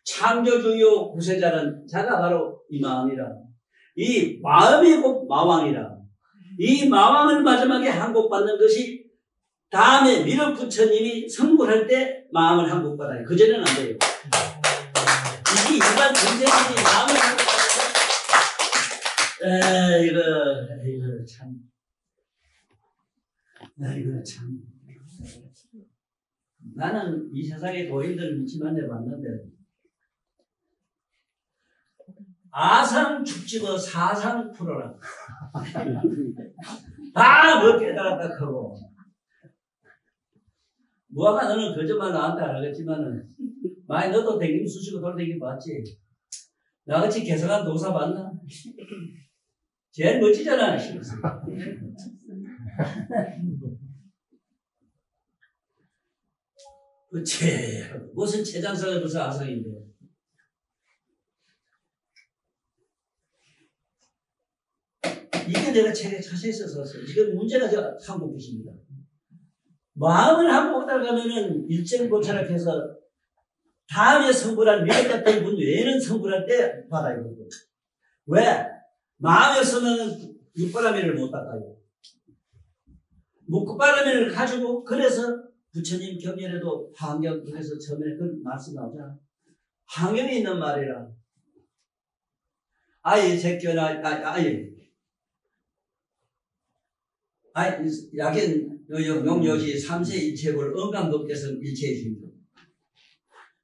창조주요, 구세자는 자가 바로 이 마음이라. 이 마음이 곧 마왕이라. 이 마왕을 마지막에 항복받는 것이 다음에 미륵부처님이 성불할 때 마음을 항복받아요. 그전에는 안 돼요. 이게 일반 중생들이 마음을 항복받아요. 이거 참. 이거 참. 나는 이 세상의 도인들을 미치만 해봤는데 아상 축집어 사상 풀어라. 다 뭐 깨달았다 하고 무화과 너는 거짓말 나한테 안 하겠지만은, 많이 너도 댕김 쑤시고 돌댕김 봤지? 나같이 개성한 도사 봤나? 제일 멋지잖아. 그치. 무슨 최장성에 무슨 아성인데. 이게 내가 책에 자세히 써서 이건 문제가 저 한국 것입니다. 마음을 한국 따라가면은 일정 고찰학해서 다음에 성불한 미륵 같은 분 외에는 성불할 때 받아야 되거든. 왜? 마음에서는 육바라밀을 못 닦아요. 묵바라밀을 가지고 그래서 부처님 경전에도 환경 그래서 처음에 그 말씀 나오잖아. 환경에 있는 말이라. 아예 제껴나 약인 용요지 3세 일체불 언감법께서 일체의 주입니다.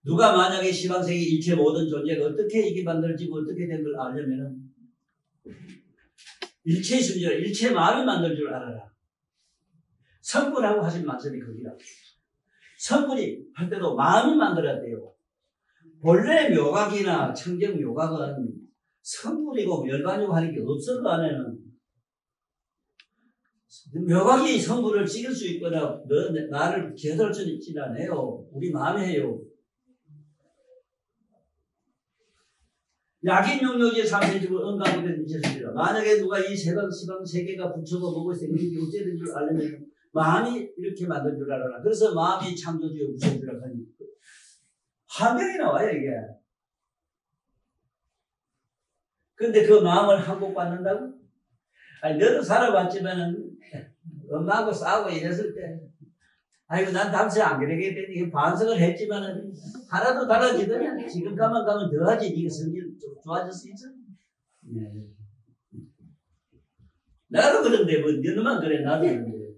누가 만약에 시방세계 일체 모든 존재가 어떻게 이게 만들어지고 어떻게 된 걸 알려면은 일체의 순절, 일체 마음이 만들 줄 알아라. 성불하고 하신 말씀이 거기라. 성불이 할 때도 마음이 만들어야 돼요. 본래 묘각이나 청정 묘각은 성불이고 멸반이고 하는 게 없어. 그 안에는 묘각이 성불을 찍을 수 있거나 너 나를 개설할 수 있지 않아요. 우리 마음이 해요. 약인 용료지의 삼세집을 언감하게 미쳤습니다. 만약에 누가 이 세방 시방 세계가 붙여서 보고 있으면 이게 어째된 줄 알려면 마음이 이렇게 만든 줄 알아라. 그래서 마음이 창조주의 우선주라고 하니 환경이 나와요 이게. 근데 그 마음을 항복받는다고? 아니 너도 살아봤지만은 엄마하고 싸우고 이랬을 때 아이고 난 다음에 안 그러겠더니 반성을 했지만은 하나도 달라지더냐. 지금 가면 더하지. 네가 성질 좀 좋아질 수 있어? 네. 나도 그런데 뭐 너만 그래. 나도 그런데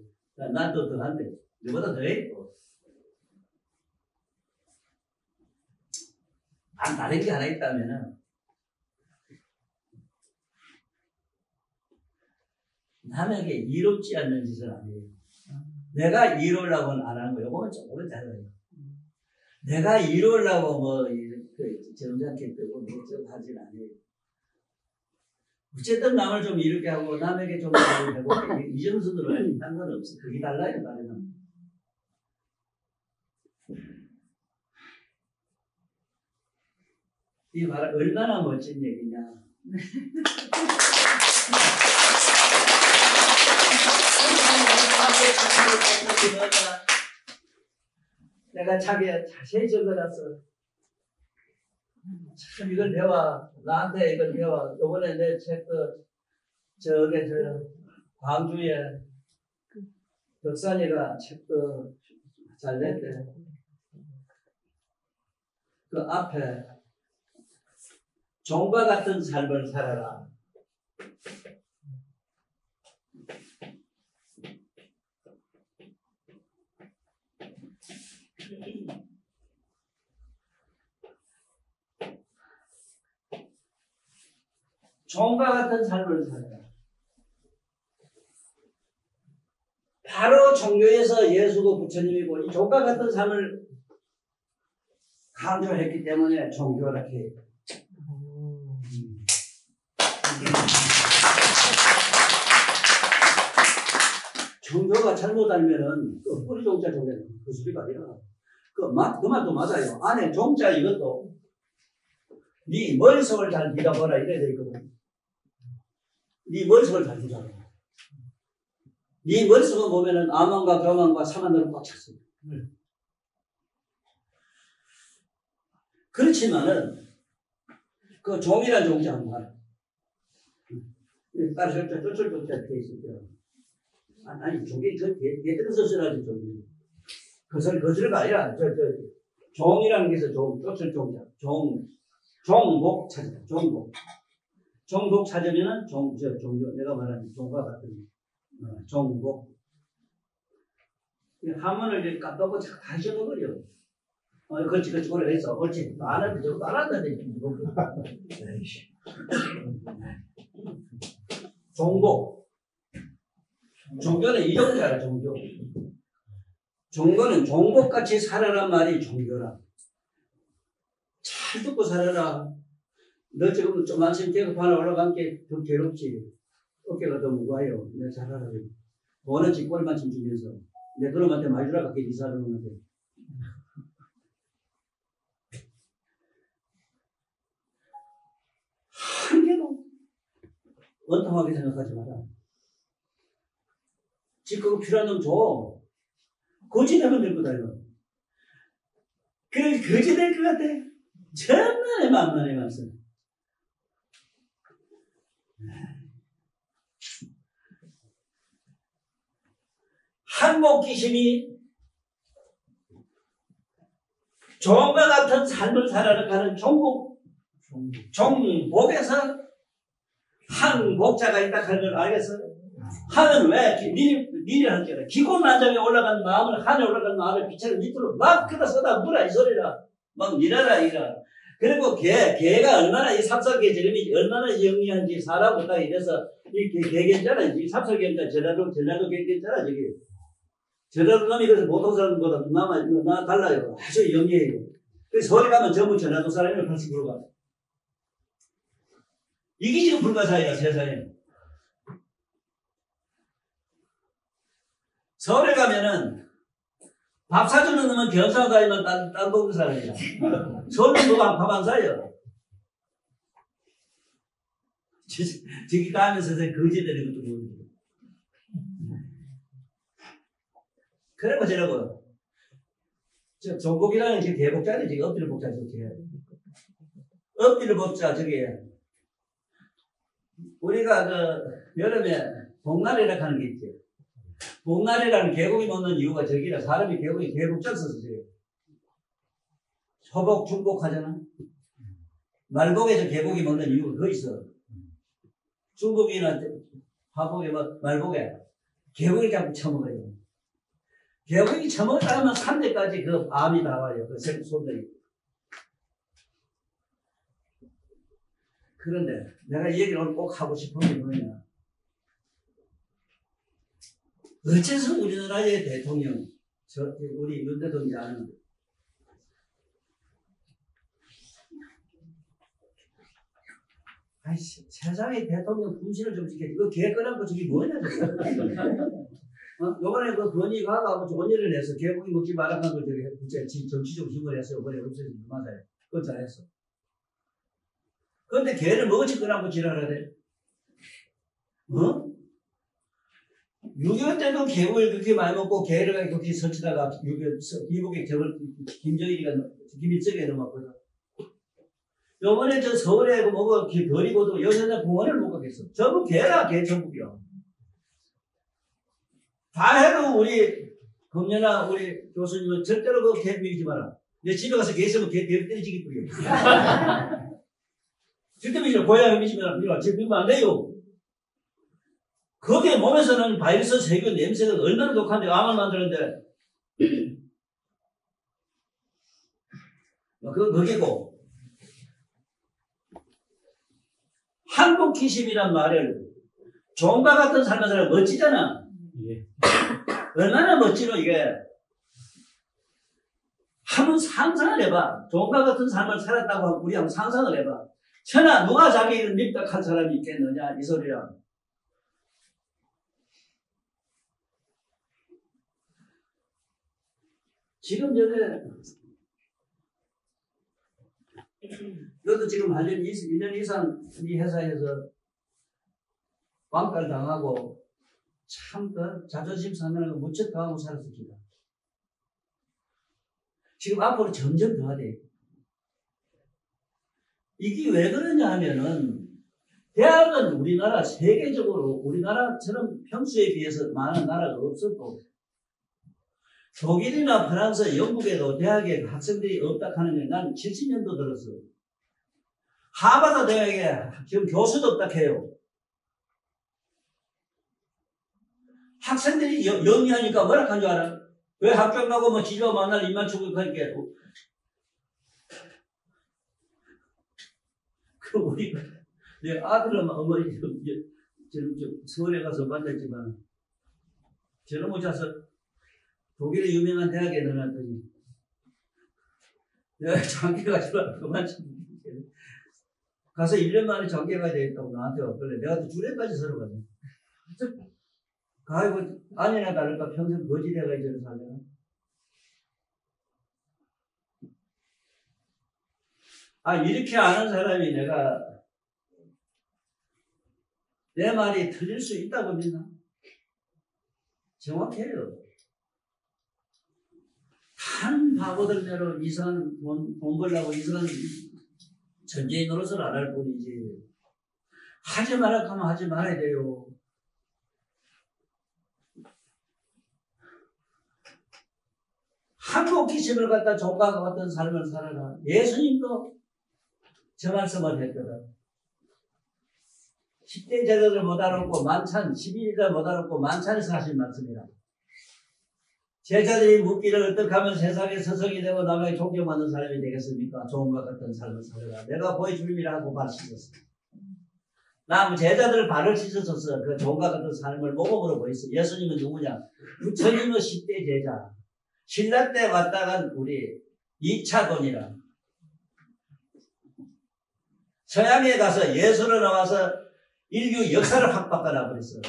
난 또 더한데 너보다 더해. 안 다른 게 하나 있다면은 남에게 이롭지 않는 짓을 안 해요. 내가 이루려고는 안 하는 거예요. 이거는 조금 달라요. 내가 이루려고 뭐 점잖게 뜨고 뭐좀 하진 않아요. 어쨌든 남을 좀 이렇게 하고 남에게 좀 해보고 이 정도는 상관없어. 그게 달라요. 나는. 이 말 얼마나 멋진 얘기냐. 내가 자세히 적어놨어. 참 이걸 배워. 나한테 이걸 배워. 요번에 내 책 광주에 덕산이가 책도 잘 냈대. 그 앞에 종과 같은 삶을 살아라. 종과 같은 삶을 살아라. 바로 종교에서 예수고 부처님이고 이 종과 같은 삶을 강조했기 때문에 종교라 해요. 종교가 잘못 알면은 그 뿌리 종자 종교는 그 소리가 아니라 그 말도 맞아요. 안에 종자 이것도 네 머릿속을 잘 믿어보라 이래야 되거든. 네 머릿속을 잘 믿어라. 네 머릿속을 보면은 암만과 교만과 사만으로 꽉 찼어요. 그렇지만은 그 종이란 종자 한 말. 따라서 쫄쫄쫄쫄 돼 있을 거야. 아니 종이 개들어서 쓰라지 종이. 거슬가 아니라 종이라는 게 있어. 쫄쫄 종자. 종복 찾아. 종복 찾으면은 종교 내가 말하는 종과 같은 종복. 한문을 이렇게 깜빡고 다 잊어버려. 그렇지 오래 했어. 그렇지. 알았는데 종복. 종교는 이 종자야 종교. 종교는 종복같이 살아란 말이 종교라. 잘 듣고 살아라. 너 지금 좀 안심 계급 하나 올라간 게 더 괴롭지. 어깨가 더 무거워요. 내가 잘하라. 돈은 직권만 주면서. 내 그놈한테 많이 주라. 그게 이사를 놈한테. 한 개도 원통하게 생각하지 마라. 지금 필요한 놈 줘. 거지되면 될 거다, 이거. 그래, 거지될 것 같아. 천만에 만만에 말씀. 한복기심이 종과 같은 삶을 살아가는 종복에서 한복자가 있다 하는 걸 알겠어요? 하는 왜? 미리 하는 게 아니라 기고만장에 올라간 마음을, 하늘에 올라간 마음을 빛을 밑으로 막 그다 쏟아 물어, 이 소리라. 막 밀어라, 이라. 그리고 개가 얼마나 이 삽살개 저름이 얼마나 영리한지 사람을 딱 이래서 이 개견잖아. 이 삽살개니까 전라도 개견잖아, 저기. 전라도 놈이 그래서 보통 사람보다 나 달라요. 아주 영리해요. 그래서 서울 가면 전부 전라도 사람이랑 같이 불러가. 이게 지금 불가사의야, 세상에. 서울에 가면은 밥 사주는 놈은 경상도 아니면 딴 동네 사람이야. 서울은 누가 밥 안 사요. 저기 가면서 거지 되는 것도 모르고. 그래고 저러고. 종국이라는 게 대복자네, 지금 엎드려 복자, 저게. 엎드려 복자, 저게. 우리가 여름에 복날이라고 하는 게 있죠. 복날이라는 계곡이 먹는 이유가 저기라. 사람이 계곡장 써서 저래요. 초복, 중복 하잖아. 말복에서 계곡이 먹는 이유가 그거 있어. 중복이나 화복에, 말복에 계곡이 자꾸 처먹어요. 계곡이 처먹었다 하면 3대까지 그 암이 나와요. 그 손들이. 그런데 내가 이 얘기를 오늘 꼭 하고 싶은 게 뭐냐. 어째서 우리나라의 대통령, 우리 윤 대통령이 아이씨, 세상에 대통령 분신을 좀 지켜. 이거 개꺼란 거 저기 뭐냐, 저거. 요번에 그 건의가가 좋은 일을 해서 개고기 먹지 말라는 걸 저기 정치적으로 힘을 했어요. 이번에 없어서 맞아요. 그건 잘했어. 그런데 개를 먹어치 끄라고 지랄하대. 6.25 때도 개고기를 그렇게 많이 먹고 개를 그렇게 설치다가 이북에 김일성이 넘었거든. 요번에 저 서울에 뭐고 버리고도 여전히 공원을 못 가겠어. 전부 개라, 개 전국이야. 다 해도 우리 금년아 우리 교수님은 절대로 그 개 밀지 마라. 내 집에 가서 개 있으면 개 때리지기 뿌려. 절대 밀지 마라. 고양이 밀지 마라. 지금 밀면 안 돼요. 거기에 몸에서는 바이러스 세균 냄새가 얼마나 독한데 암을 만드는데 그게고 한복기심이란 말을 종과 같은 삶을 살아 멋지잖아. 예. 얼마나 멋지노 이게. 한번 상상을 해봐. 종과 같은 삶을 살았다고 우리 한번 상상을 해봐. 천하 누가 자기를 밉다한 사람이 있겠느냐 이 소리야. 지금 너도 지금 한 1년 이상 이 회사에서 왕따를 당하고 참 자존심 상하고 무척 당하고 살았습니다. 지금 앞으로 점점 더 하대. 이게 왜 그러냐 하면은 대학은 우리나라 세계적으로 우리나라처럼 평수에 비해서 많은 나라가 없었고 독일이나 프랑스, 영국에도 대학에 학생들이 없다 하는 게 난 70년도 들었어. 하버드 대학에 지금 교수도 없다 해요. 학생들이 영리하니까 뭐라 한 줄 알아? 왜 학교 가고 뭐 지조 만날 입만 추고 하니까 그 우리 내 아들은 어머니 서울에 가서 만났지만 저는 못 자서 독일의 유명한 대학에 넣어놨더니 내가 장기가 싫어 그만 좀 가서 1년 만에 장기가 되겠다고 나한테 왔길래 내가 또 주례까지 서러가지고 아이고 아니나 다를까 평생 거지대가 이제는 살려나. 이렇게 아는 사람이 내가 내 말이 틀릴 수 있다고 믿나? 정확해요. 한 바보들대로 이상한 돈 벌려고 이상한 전제의 노릇을 안 할 뿐이지. 하지 말라 하면 하지 말아야 돼요. 한국 기심을 갖다 종과 같은 삶을 살아라. 예수님도 저 말씀을 했거든. 10대 제자들 못 알아듣고 만찬, 12일자 못 알아듣고 만찬에서 하신 말씀이라. 제자들이 묻기를 어떻게 하면 세상에 서성이 되고 남에게 존경받는 사람이 되겠습니까? 종과 같은 삶을 살아라. 내가 보여주님이라 하고 발 씻었어. 나 제자들 발을 씻었어. 그 종과 같은 삶을 모범으로 보였어. 예수님은 누구냐? 부처님은 10대 제자. 신라 때 왔다간 우리 2차 돈이라. 서양에 가서 예수로 나와서 인류 역사를 확 바꿔놔 버렸어.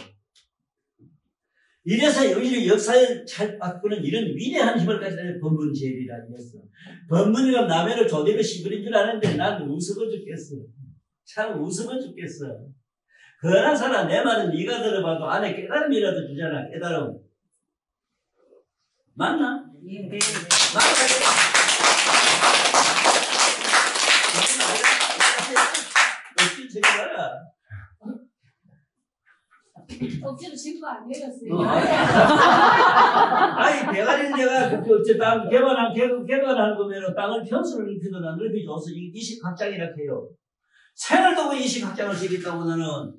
이래서 인류 역사를 잘 바꾸는 이런 위대한 힘을 가진 법문제일이라 했어. 법문이면 남해를 조대로 씹으린 줄 아는데 난 우스워 죽겠어. 참 우스워 죽겠어. 그러나 내 말은 네가 들어봐도 안에 깨달음이라도 주잖아. 깨달음. 맞나?
예.
맞아. 어찌 저기 봐라.
억지로 진 거 아니에요,
대가리는 내가 땅 개발한 거면 땅을 편수를 넓히거나 넓혀줘서 이식확장이라 해요. 생활도 왜 이식확장을 시켰다고 나는.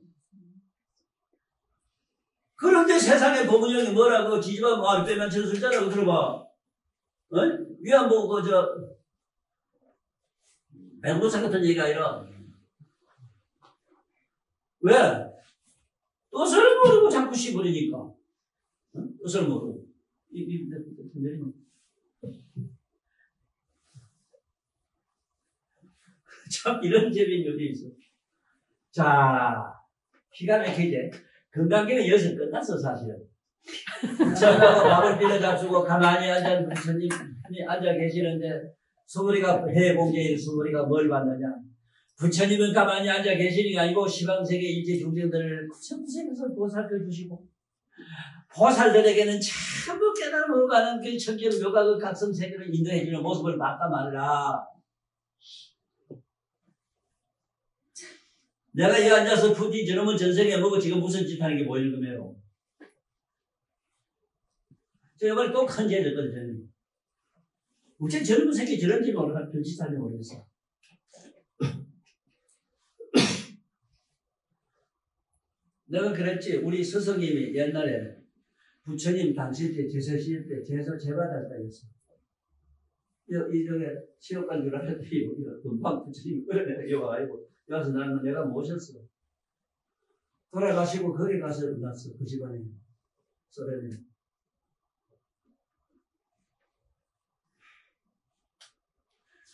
그런데 세상에 법문형이 뭐라고 지지마 말 빼면 전술자라고 들어봐. 위안부 백무사 같은 얘기가 아니라 왜? 뜻을 모르고 자꾸 씹으리니까. 뜻을 모르고. 참 이런 재미있는 일이 있어. 자, 기가 막히지. 건강기는 여기서 끝났어 사실은. 전하고 밥을 빌려 잡수고 가만히 앉은 부처님이 앉아 계시는데 수무리가 해공제일 수무리가 뭘 받느냐. 부처님은 가만히 앉아 계시는 게 아니고 시방세계 일체 중생들을 구성구성해서 보살펴 주시고 보살들에게는 참으로 깨달음으로 가는 그 천지의 묘가 그 각성세계를 인도해 주는 모습을 봤단 말이라. 내가 이 앉아서 푸디 저놈은 전생에 먹고 지금 무슨 짓 하는 게 보이는 거예요. 저 이번에 또 큰 죄를 졌거든요. 어째 저놈은 새끼 저런지 모르겠어. 별짓하는지 모르겠어. 내가 그랬지. 우리 스승님이 옛날에 부처님 당시 때 제사실 때 제사 제받았다 했어. 이쪽에 시험관 줄 알았더니 여기가 금방 부처님 끌어내가 여가 아니고 여기서 나는 내가 모셨어. 돌아가시고 거기 가서 났어. 그 집안에 소련에.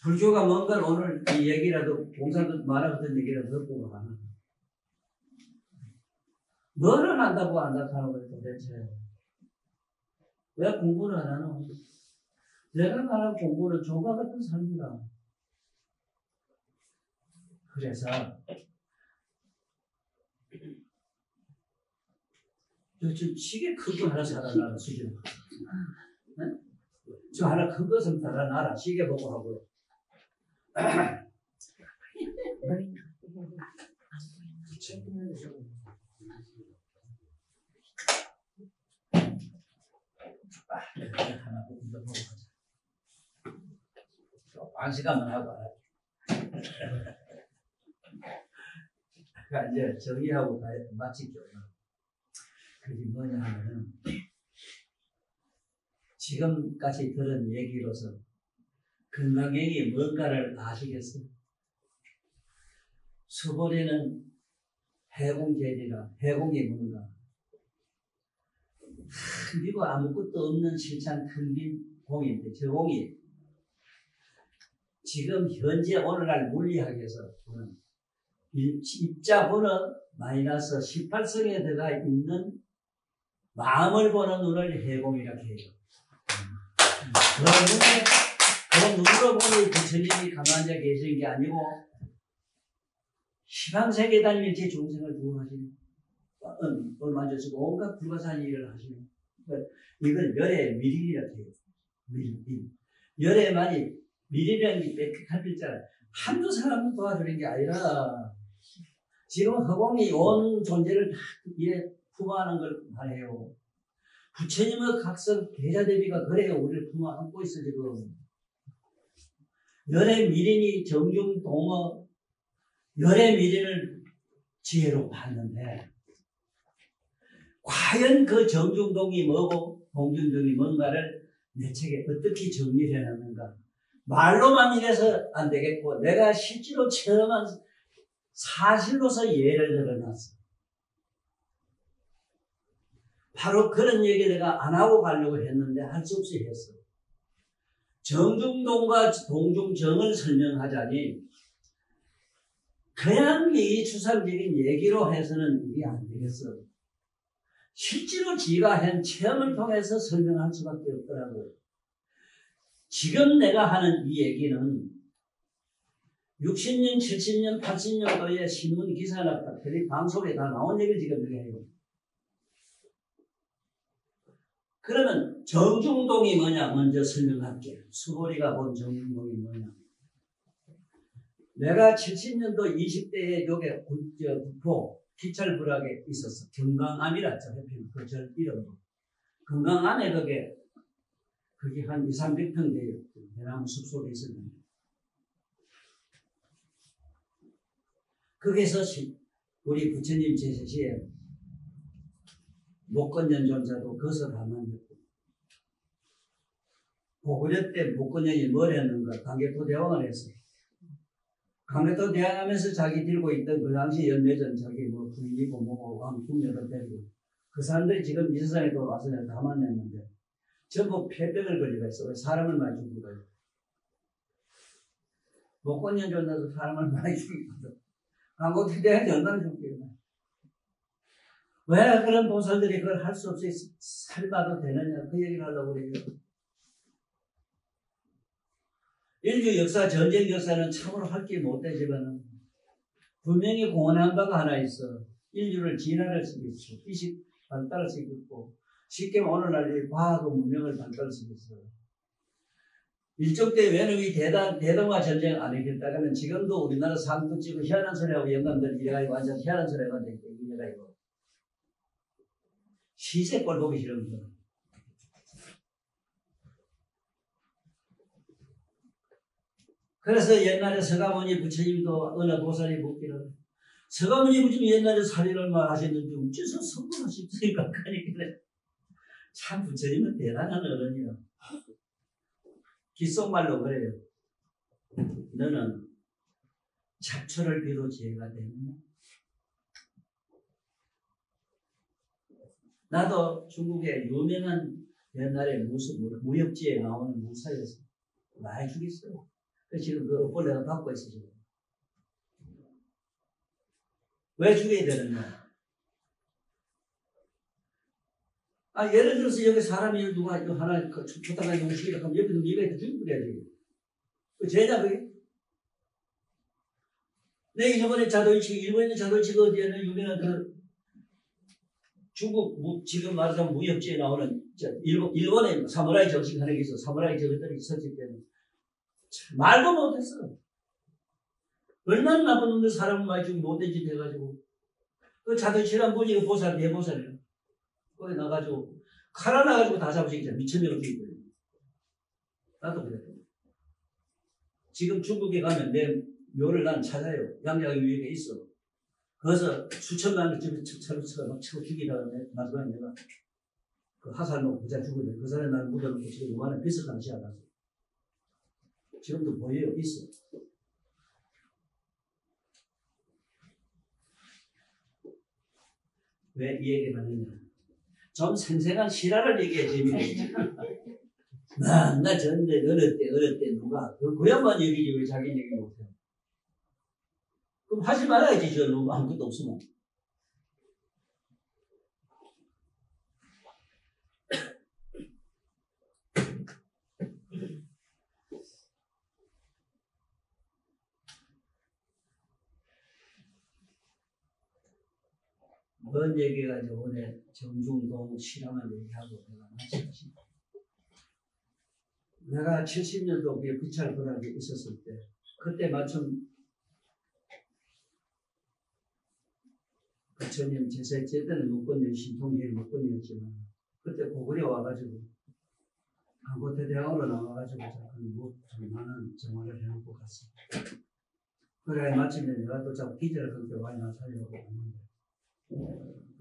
불교가 뭔가 오늘 이 얘기라도 공사도 말하던 얘기라도 듣고 가나. 뭐를 안다고 안다고 거야 도대체. 왜 공부를 안 하노? 내가 말한 공부는 조과 같은 삶이다. 그래서 저 시계 큰 거 하나 사다 놔라 수준. 저 하나 큰 것을 사다 놔라 시계 보고 하고. 하나 보고 가자. 안시간만 하고 이제 정리하고 마치죠. 그게 뭐냐 하면은 지금까지 들은 얘기로서 건강경이 뭔가를 아시겠어? 수보리는 해공제리라. 해공이 뭔가? 텅 비고 아무것도 없는 실찬 텅 빈 공인데 저 공이 지금 현재 오늘날 물리학에서 보는 입자 보는 마이너스 18성에 들어가 있는 마음을 보는 눈을 해공이라고 해요. 그 눈으로 보니 부처님이 가만히 앉아 계시는 게 아니고 희망세계에 다니는 일체 중생을 구원하시는 얼마 전에 온갖 불가사한 일을 하시는 이걸 열의 미리라고 해요. 미리. 열의 말이 미리라는 게 빽빽한 글자라 한두 사람을 도와주는 게 아니라 지금 허공이 온 존재를 다 이래 품어하는 걸 말해요. 부처님의 각성 계좌대비가 그래요. 우리를 품어 안고 있어 지금. 열의 미린이 정중동어 열의 미린을 지혜로 봤는데 과연 그 정중동이 뭐고 동중동이 뭔가를 내 책에 어떻게 정리를 해놨는가. 말로만 이래서 안 되겠고 내가 실제로 체험한 사실로서 예를 들어놨어. 바로 그런 얘기를 내가 안 하고 가려고 했는데 할 수 없이 했어. 정중동과 동중정을 설명하자니 그냥 이 추상적인 얘기로 해서는 이게 안 되겠어. 실제로 지가 한 체험을 통해서 설명할 수밖에 없더라고. 지금 내가 하는 이 얘기는 60년, 70년, 80년도에 신문 기사나 텔레비 방송에 다 나온 얘기를 지금 내가 해요. 그러면 정중동이 뭐냐 먼저 설명할게. 수고리가 본 정중동이 뭐냐. 내가 70년도 20대에 요게 구포 기찰불악에 있었어. 경강암이라 저 해피는 그절 이름도. 경강암에 그게 한 200~300평 돼요. 대나무 숲속에 있었는데. 거기서 우리 부처님 제시시에 목건년 존자도 거기서 가만했고 고구려 때 목건년이 뭘 했는가 강개토 대왕을 했어. 강개토 대왕하면서 자기 들고 있던 그 당시 연매전 자기 뭐 부인이고 뭐고 한 국녀들 데리고 그 사람들이 지금 이 세상에 또 와서 다 만났는데 전부 폐병을 걸리고 있어. 왜 사람을 많이 죽이고 거예요. 목건년 존자도 사람을 많이 죽이거든. 강개토 대왕이 얼마나 죽이겠나. 왜 그런 보살들이 그걸 할 수 없이 살봐도 되느냐 그 얘기를 하려고 그래요. 인류 역사, 전쟁 역사는 참으로 할 게 못 되지만 분명히 공헌한 바가 하나 있어. 인류를 진화를 시켰어. 이식 발달을 시켰고 쉽게 오늘날 이 과학의 문명을 발달시켰어. 일정 때 왜냐면 대동아 전쟁 안 했겠다가는 지금도 우리나라 상도 찍고 희한한 소리하고 영감들 이래가지고 완전 희한한 소리가 안 되니까 이래가지고 시세 꼴 보기 싫은 거야. 그래서 옛날에 서가모니 부처님도 어느 보살이 묻기를 서가모니 부처님 옛날에 살인을 막 하셨는데 어째서 성공하셨으니까 그러니까 참 부처님은 대단한 어른이야. 귓속말로 그래요. 너는 잡초를 비도 지혜가 되느냐? 나도 중국의 유명한 옛날에 무역지에 나오는 무사였어. 많이 죽였어요. 그래서 지금 그 업을 내가 받고 있어, 지금. 왜 죽여야 되느냐? 예를 들어서 여기 사람이 누가 하나 초타가 용식이라 하면 옆에서 네가 있다 죽여버려야지. 그 죄냐, 그게? 내 일본의 자도이치, 일본의 자도이치가 어디에는 유명한 중국 지금 말하자면 무역지에 나오는 일본의 사무라이 정식 하는 게 있어. 사무라이 저것들이 있었을 때는 말도 못했어. 얼마나 나쁜 놈들 사람을 많이 죽이고 못된 짓 해가지고 그 자도이치란 분이 보살 대보살이야. 거기 나가지고 칼 하나 가지고 다 잡으시겠잖아. 미천명을 죽이고. 나도 그래. 지금 중국에 가면 내 묘를 난 찾아요. 양양 위에 있어. 거기서 수천만 원 차로 막 치고 죽이다가 마지막에 내가 그 화살 놓고 부자 죽었는데 그 사람이 나를 묻어놓고 지금 요만한 비석한 시작하서 지금도 보여요. 있어. 왜 이 얘기를 하느냐. 좀 생생한 실화를 얘기해 재미있지. 나 전데 어릴 때 누가 그 양반 얘기지 왜 자기 얘기 못해? 그럼 하지 말아야지. 저는 아무것도 없으면. 뭔 얘기가지고 오늘 정중동 실험을 얘기하고 내가 마치지. 내가 70년도에 비찰 불안이 있었을 때 그때 마침 부처님 제때는 문권이었 신통계의 문권이었지만 그때 고글에 와가지고 한국대대학으로 나와가지고 많은 정화를 해놓고 갔어. 그래 마침내 내가 또 자꾸 기절을 그렇게 와이나 살려고 왔는데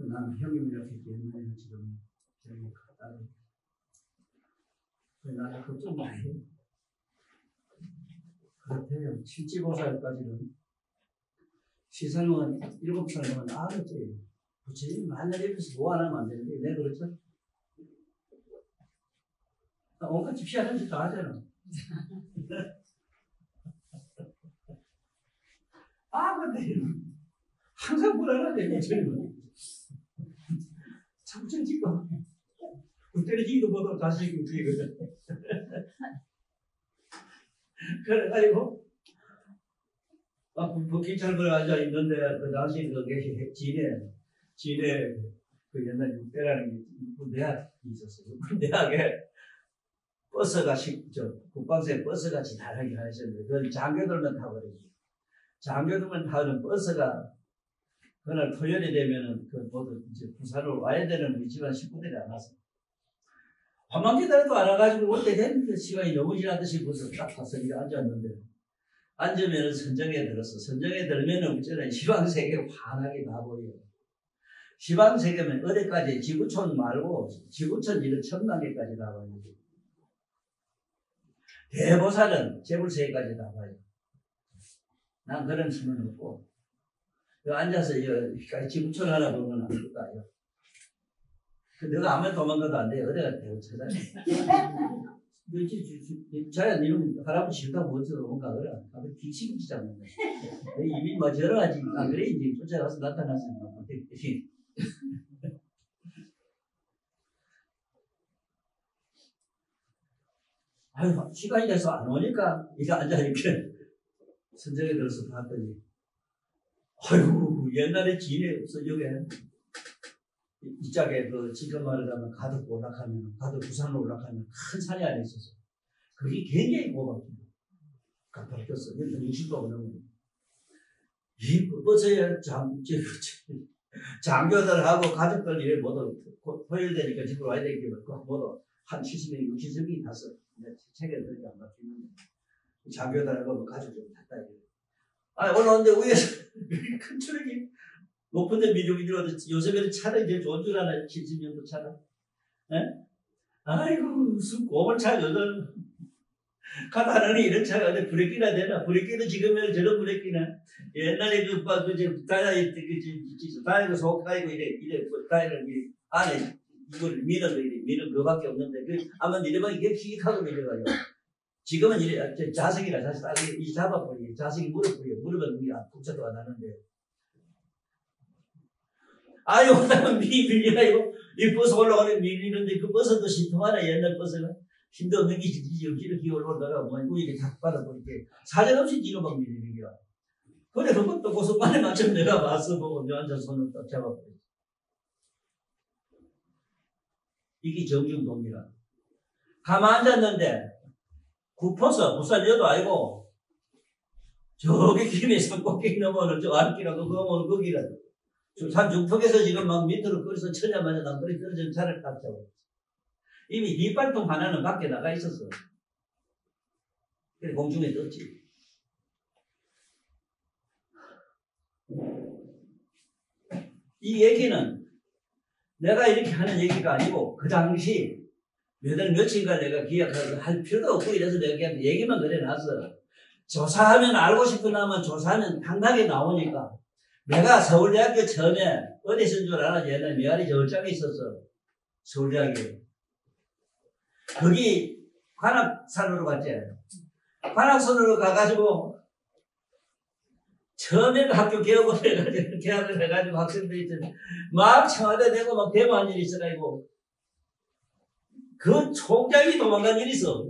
나는 형님 이렇게 옛날에는 지금 저기 갔다 나는 걱정 많이 해. 그렇대요. 칠지보살까지는 시설은 7살이면 알았지. 부처님 맨날 옆에서 뭐 안 하면 안 되는데 내가 그렇죠? 온갖 집 시작한 짓 다 하잖아. 근데 항상 불안하대 부처님은. 참전 짓고 그때는 지도 못하고 다시 그거든. 그래가지고 기찰부에 앉아있는데 그 당시 그 진해 그 옛날 육대라는 군대학이 있었어요. 군대학에 버스가 국방부에 버스가 지나가게 하셨는데 그걸 장교들만 타버리고 장교들만 타는 버스가 그날 토요일이 되면은 그 모두 이제 부산으로 와야 되는 위치만 식구들이 안 왔어. 밤만 기다려도 안 와가지고 올 때 됐는데 시간이 너무 지나듯이 벌써 딱 가서 앉았는데 앉으면은 선정에 들었어. 선정에 들면은 우리는 시방세계 환하게 나버려요. 시방세계면 어디까지 지구촌 말고 지구촌 이런 천당계까지 나와요. 대보살은 재불세계까지 나와요. 난 그런 힘은 없고 앉아서 지구촌 하나 보면 안 될까요? 너가 아무리 도망가도 안 돼. 어디가 대우 찾아내. 자연 이름 할아버지 싫다고 어디서 도망가 그래. 아버지 귀신이지 않는데. 이미 뭐 여러 가지 안 그래 이제 쫓아가서 나타났으니까. 아유 시간이 돼서 안 오니까 이거 앉아 이렇게 선정에 들어서 봤더니 아유 옛날에 지네 없어 여기. 이 짝에 지금 말하자면 가덕 올라가면, 가덕 부산으로 올라가면 큰 산이 안에 있어서. 그게 굉장히 고맙습니다. 바뀌었어. 60도가 넘는 이 버스에 장교들하고 가족들 이래 모두 토요일 되니까 집으로 와야 되겠지만, 모두 한 70명, 60명이 탔어. 책에 들어가 안 바뀌는데. 장교들하고 가족들 탔다. 올라오는데 위에서 큰 트럭이 높은 데 미루미루하듯 요즘에는 차는 제일 좋은 줄 아나? 70년도 차는. 에? 아이고, 무슨 고물차거든. 가다하니 이런 차가 어디 브레이크나 되나? 브레이크도 지금은 저런 브레이크나? 옛날에 다이고 속 다이고 다이를 안에 이걸 미는 그거밖에 없는데, 아마 이래봐 이게 휙하고 내려가요. 지금은 이래, 자석이라 이 잡아버리게. 자석이 무릎은 붙여도 안 하는데. 그다음에 밀리나 이 버스 올라가는 밀리는데 그 버스도 신통하나 옛날 버스가 힘도 없는 게 역시를 기어 올라다가 뭐 이렇게 탁 받아버리게 사정없이 뒤로 막 밀리는 거야. 그래 그것도 고속반에 맞춰 내가 와서 보고 내 앉아서 손을 딱 잡아버렸어. 이게 정중동이라. 가만 앉았는데 구포서 부산여도 아니고 저기 김해 산꼭대기 넘어오는 저 아랫길하고 넘어오는 거기라. 산 중턱에서 지금 막 밑으로 끌어서 쳐자마자 남들이 떨어지는 차를 딱 잡아. 이미 이빨통 하나는 밖에 나가 있었어. 그래 공중에 떴지. 이 얘기는 내가 이렇게 하는 얘기가 아니고 그 당시 몇 월 며칠간 내가 기억하고 할 필요도 없고 이래서 내가 그냥 얘기만 그래놨어. 조사하면 알고 싶은 나면 조사하면 당당하게 나오니까. 내가 서울대학교 처음에 어디 있은 줄 알아? 옛날 미아리 저울장에 있었어. 서울대학에. 거기 관악산으로 갔지. 관악산으로 가가지고 처음에 학교 개업을 해가지고 개학을 해가지고 학생들이 막 청와대 되고 막 대모한 일이 있어가지고 그 총장이 도망간 일이 있어.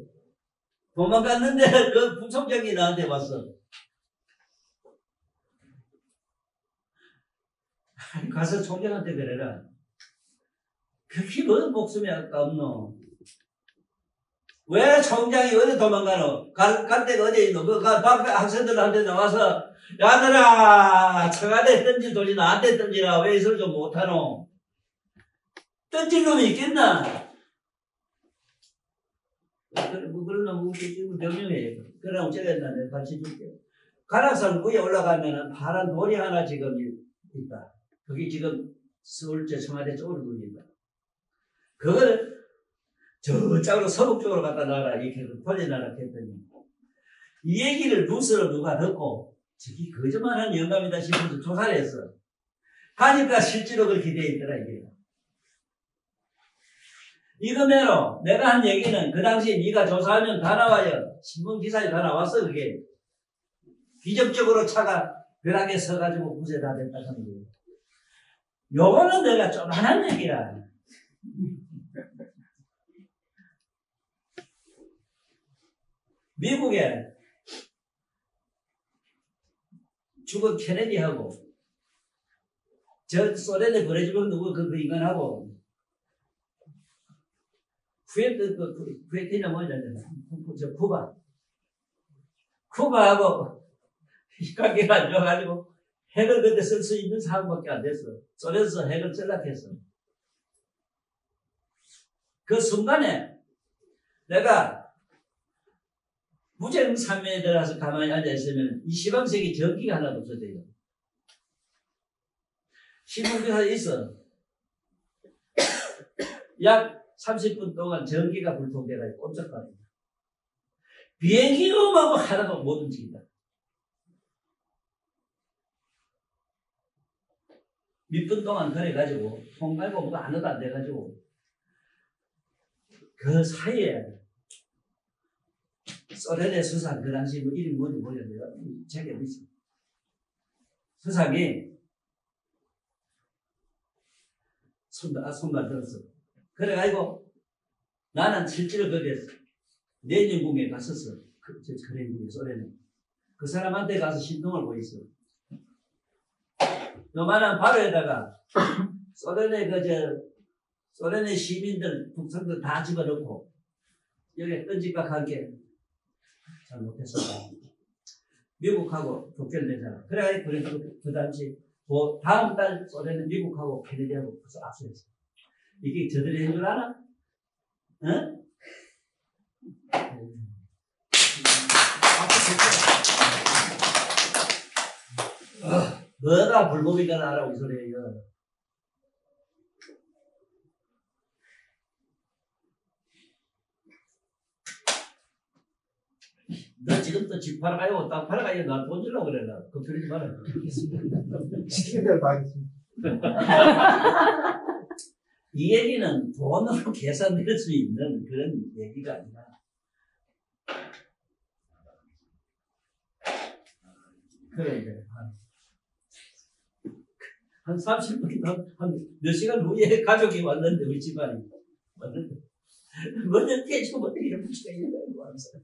도망갔는데 그 부총장이 나한테 왔어. 가서 총장한테 그래라. 그렇게 뭐 목숨이 아깝노? 왜 총장이 어디 도망가노? 갈 데가 어디 있노? 학생들한테 나와서 야들아 청와대 던질 돈이 나한테 던지라. 왜 이걸 좀 못하노? 던질 놈이 있겠나? 그런 놈 지금 명령해. 그러나 어쩌겠나 내가 같이 줄게. 관악산 위에 올라가면은 파란 돌이 하나 지금 있다. 그게 지금 서울제 청와대 쪽으로 돌린다. 그거를 저쪽으로 서북 쪽으로 갖다 놔라. 이렇게 돌려놔라 했더니 이 얘기를 뉴스로 누가 듣고 저기 거짓말하는 영감이다 싶어서 조사를 했어. 하니까 실제로 그렇게 돼 있더라 이게. 이거매로 내가 한 얘기는 그 당시에 네가 조사하면 다 나와요. 신문 기사에 다 나왔어 그게. 기적적으로 차가 벼락에 서가지고 구세 다 됐다 하는 거예요. 요거는 내가 조만한 얘기야. 미국에 죽은 케네디하고 저 소련에 보내주면 누구 그 인간하고 쿠웨이트냐 뭐냐 저 쿠바하고 관계가 안 좋아가지고 핵을 그때 쓸 수 있는 상황밖에 안 됐어. 소련에서 핵을 전락했어. 그 순간에 내가 무쟁삼매에 들어가서 가만히 앉아있으면 이 시방색이 전기가 하나도 없어져요. 신문기사에 있어. 약 30분 동안 전기가 불통돼가지고 꼼짝거립니다. 비행기가 오고 하나도 못 움직인다. 몇 분 동안 그래가지고 통 말고 뭐가 하나도 안 돼가지고 그 사이에 소련의 수상 그 당시 뭐 이름이 뭔지 모르겠는데 책에 있어. 수상이 손발 들었어. 그래가지고 나는 실제로 거기에 레닌궁에 갔었어. 레닌궁에 소련에. 그 사람한테 가서 신동을 보였어. 요만한 바로에다가 소련의 시민들, 북성들 다 집어넣고 여기에 던지박한 게 잘못했어. 미국하고 독결되잖아. 그래가지고 그 당시 다음 달 소련은 미국하고 케네디하고 벌써 압수했어. 이게 저들이 한 줄 알아? 응? 너가 불법이니까 나라고 이 소리예요. 너 지금부터 집 팔아가요, 땅 팔아가요, 나 돈 주려고 그래, 나. 걱정하지 마라.
시키는 대로 다 하겠습니다.
이 얘기는 돈으로 계산될 수 있는 그런 얘기가 아니라. 그래, 이제. 한 30분, 한 몇 시간 후에 가족이 왔는데, 우리 집안이 왔는데, 먼저 깨지고 어떻게 이런 문제가 있는 거야, 하면서.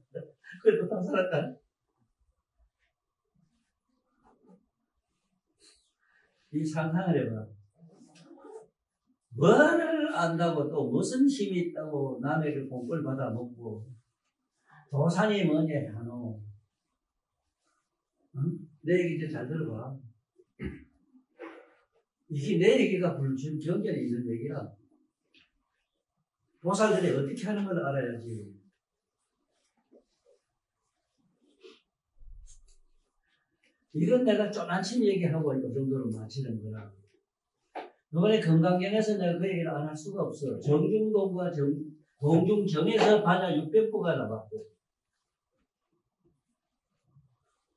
그래도 다 살았다. 이 상상을 해봐. 뭐를 안다고 또 무슨 힘이 있다고 남에게 공부를 받아먹고, 도산이 뭐냐 하노. 응? 내 얘기 이제 잘 들어봐. 이게 내 얘기가 불경전에 있는 얘기야. 보살들이 어떻게 하는 걸 알아야지. 이건 내가 쪼난친 얘기하고 이 정도로 마치는 거라. 이번에 건강경에서 내가 그 얘기를 안 할 수가 없어. 정중동과 동중정에서 반야 600부가 나왔고,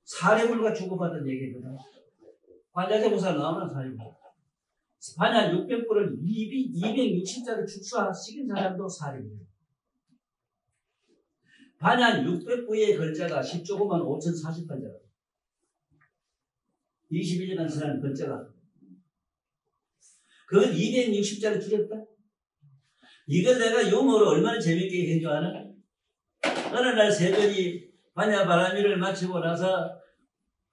사례불과 주고받은 얘기거든. 관자재보살 나오나 사례불. 반야 600부를 260자로 축소시킨 사람도 사립이에요. 반야 600부의 글자가 10조금은 5048자. 21년 사람 글자가. 그걸 260자로 줄였다? 이걸 내가 유머로 얼마나 재밌게 얘기한 줄 아나? 어느 날 세전이 반야 바람일을 마치고 나서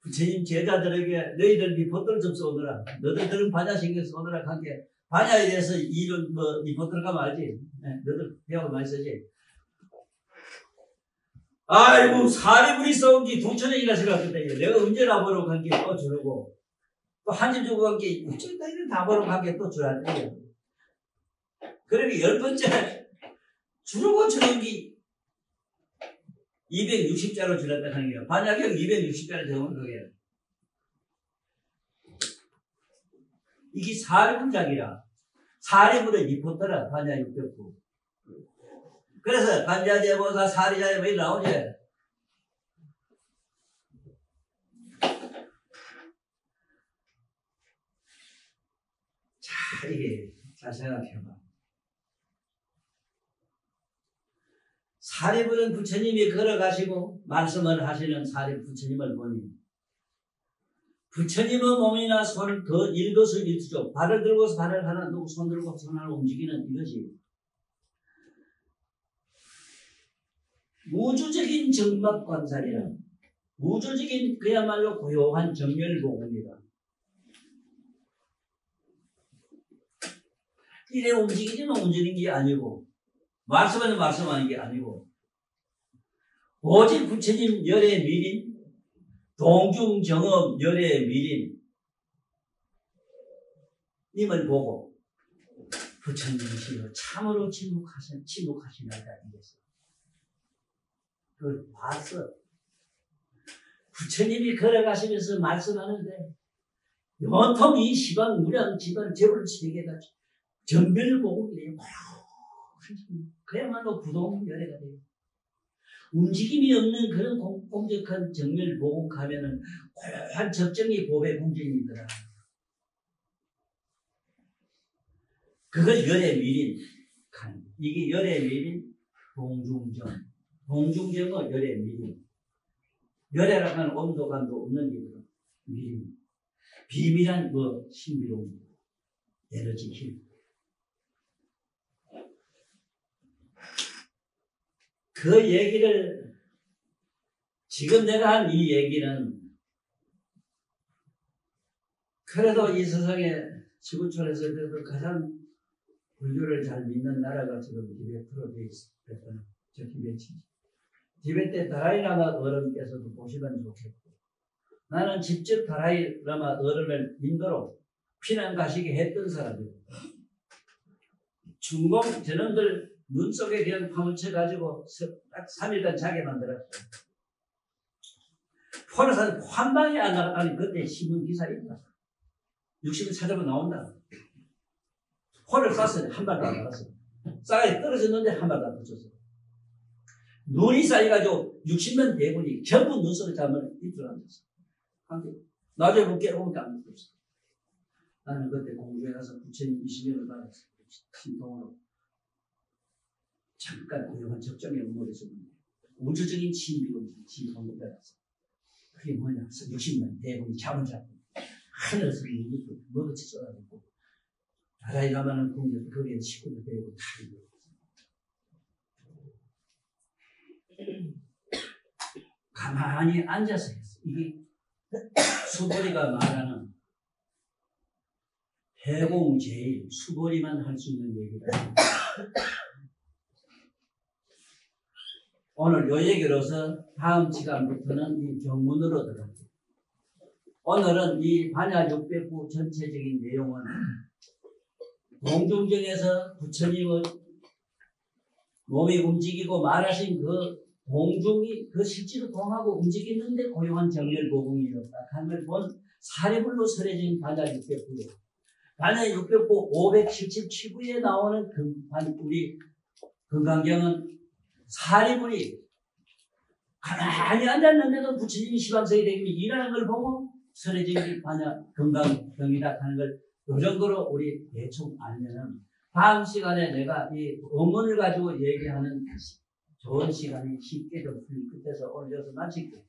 부처님 제자들에게 너희들 리포트를 좀 써오느라, 너희들은 반야 신경 써오느라 한 게, 반야에 대해서 이런 리포트를 가면 알지? 네, 너희들 배우고 많이 쓰지? 아이고, 사리불이 써온 게 2,000원이나 생각했다. 내가 언제 나보러 간 게 또 주려고. 또 한 집 주고 간 게, 다 보러 간 게 또 주라. 그러니 10번째, 주려고 주는 게 260자로 줄였다 하는 거예요. 반야경 260자로 적은 거예요. 이게 사리불작이라. 사리불의 리포터라, 반야 600부. 그래서 간자제보사 사리자에 왜 나오지? 자, 이게 잘 생각해봐. 사리불은 부처님이 걸어가시고 말씀을 하시는 사리 부처님을 보니 부처님의 몸이나 손을 더 일거수일투족, 발을 들고서 발을 하나 놓고 손 들고 손 하나 움직이는 이것이 우주적인 정막관살이라, 우주적인 그야말로 고요한 정멸보급이다. 이래 움직이지만 움직이는 게 아니고, 말씀하는 말씀하는 게 아니고, 오직 부처님 열의 미린, 동중정업 열의 미린 님을 보고 부처님이시여 참으로 침묵하시나이다 이랬어요. 그걸 봤어. 부처님이 걸어가시면서 말씀하는데 온통 이 시방 무량 집안 재벌 세계가 정별보급이래요. 그야말로 부동열애가 돼요. 움직임이 없는 그런 공적한 정멸보급 가면은 고요한 적정이 보배 공정이더라. 그걸 열의 미린, 이게 열의 미린 동중정. 동중정은 열의 미린. 열애라고 하는 온도감도 없는 게거든. 미린. 비밀한 신비로운 에너지 힘. 그 얘기를, 지금 내가 한 이 얘기는 그래도 이 세상에 지구촌에서 그래도 가장 불교를 잘 믿는 나라가 지금 티베트로 되어 있거든. 저 티베트지. 티베트 다라이라마 어른께서도 보시면 좋겠고, 나는 직접 다라이라마 어른을 인도로 피난 가시게 했던 사람이거든. 중공 저놈들 눈 속에 그냥 파묻혀가지고 딱 3일간 자게 만들었어요. 포로산 한 방에 안 나갔다니 그때 신문 기사에 있다. 60일 찾아보면 나온다. 포를 쐈어요. 한 발도 안 나갔어. 싸가지 떨어졌는데 한 발도 안 붙였어. 눈이 쌓여가지고 60만 대군이 전부 눈 속에 잠을 입술 앉았어. 나중에 볼게 오니까 안 붙었어. 나는 그때 공주에 가서 부처님 20년을 받았어. 신통으로. 잠깐 고요한 적정의 음모에서 우주적인 신비로 신통을 받았어. 그게 뭐냐? 60만 대군이 잠을 자고 하늘에서 눈이 먹어치 쏟아지고 다라이 라마는 궁전 거기에 식구도 데리고 다 가만히 앉아서 했어. 이게 수보리가 말하는 해공제일, 수보리만 할 수 있는 얘기다. 오늘 요 얘기로서 다음 시간부터는 이 경문으로 들어갑니다. 오늘은 이 반야 600부 전체적인 내용은 동중정에서 부처님의 몸이 움직이고 말하신 그 동중이 그 실제로 동하고 움직이는데 고요한 정렬보궁이었다 하는 걸 본 사례불로 설해진 반야 600부예요. 반야 600부 577부에 나오는 우리 금강경은 사례불이 가만히 앉았는데도 부처님이 시방성이 되기면 일하는 걸 보고 설해진 게 반야 금강경이다 하는 걸 이 정도로 우리 대충 알면은 다음 시간에 내가 이 어문을 가지고 얘기하는 좋은 시간이 쉽게 좀 그때서 올려서 마칠게요.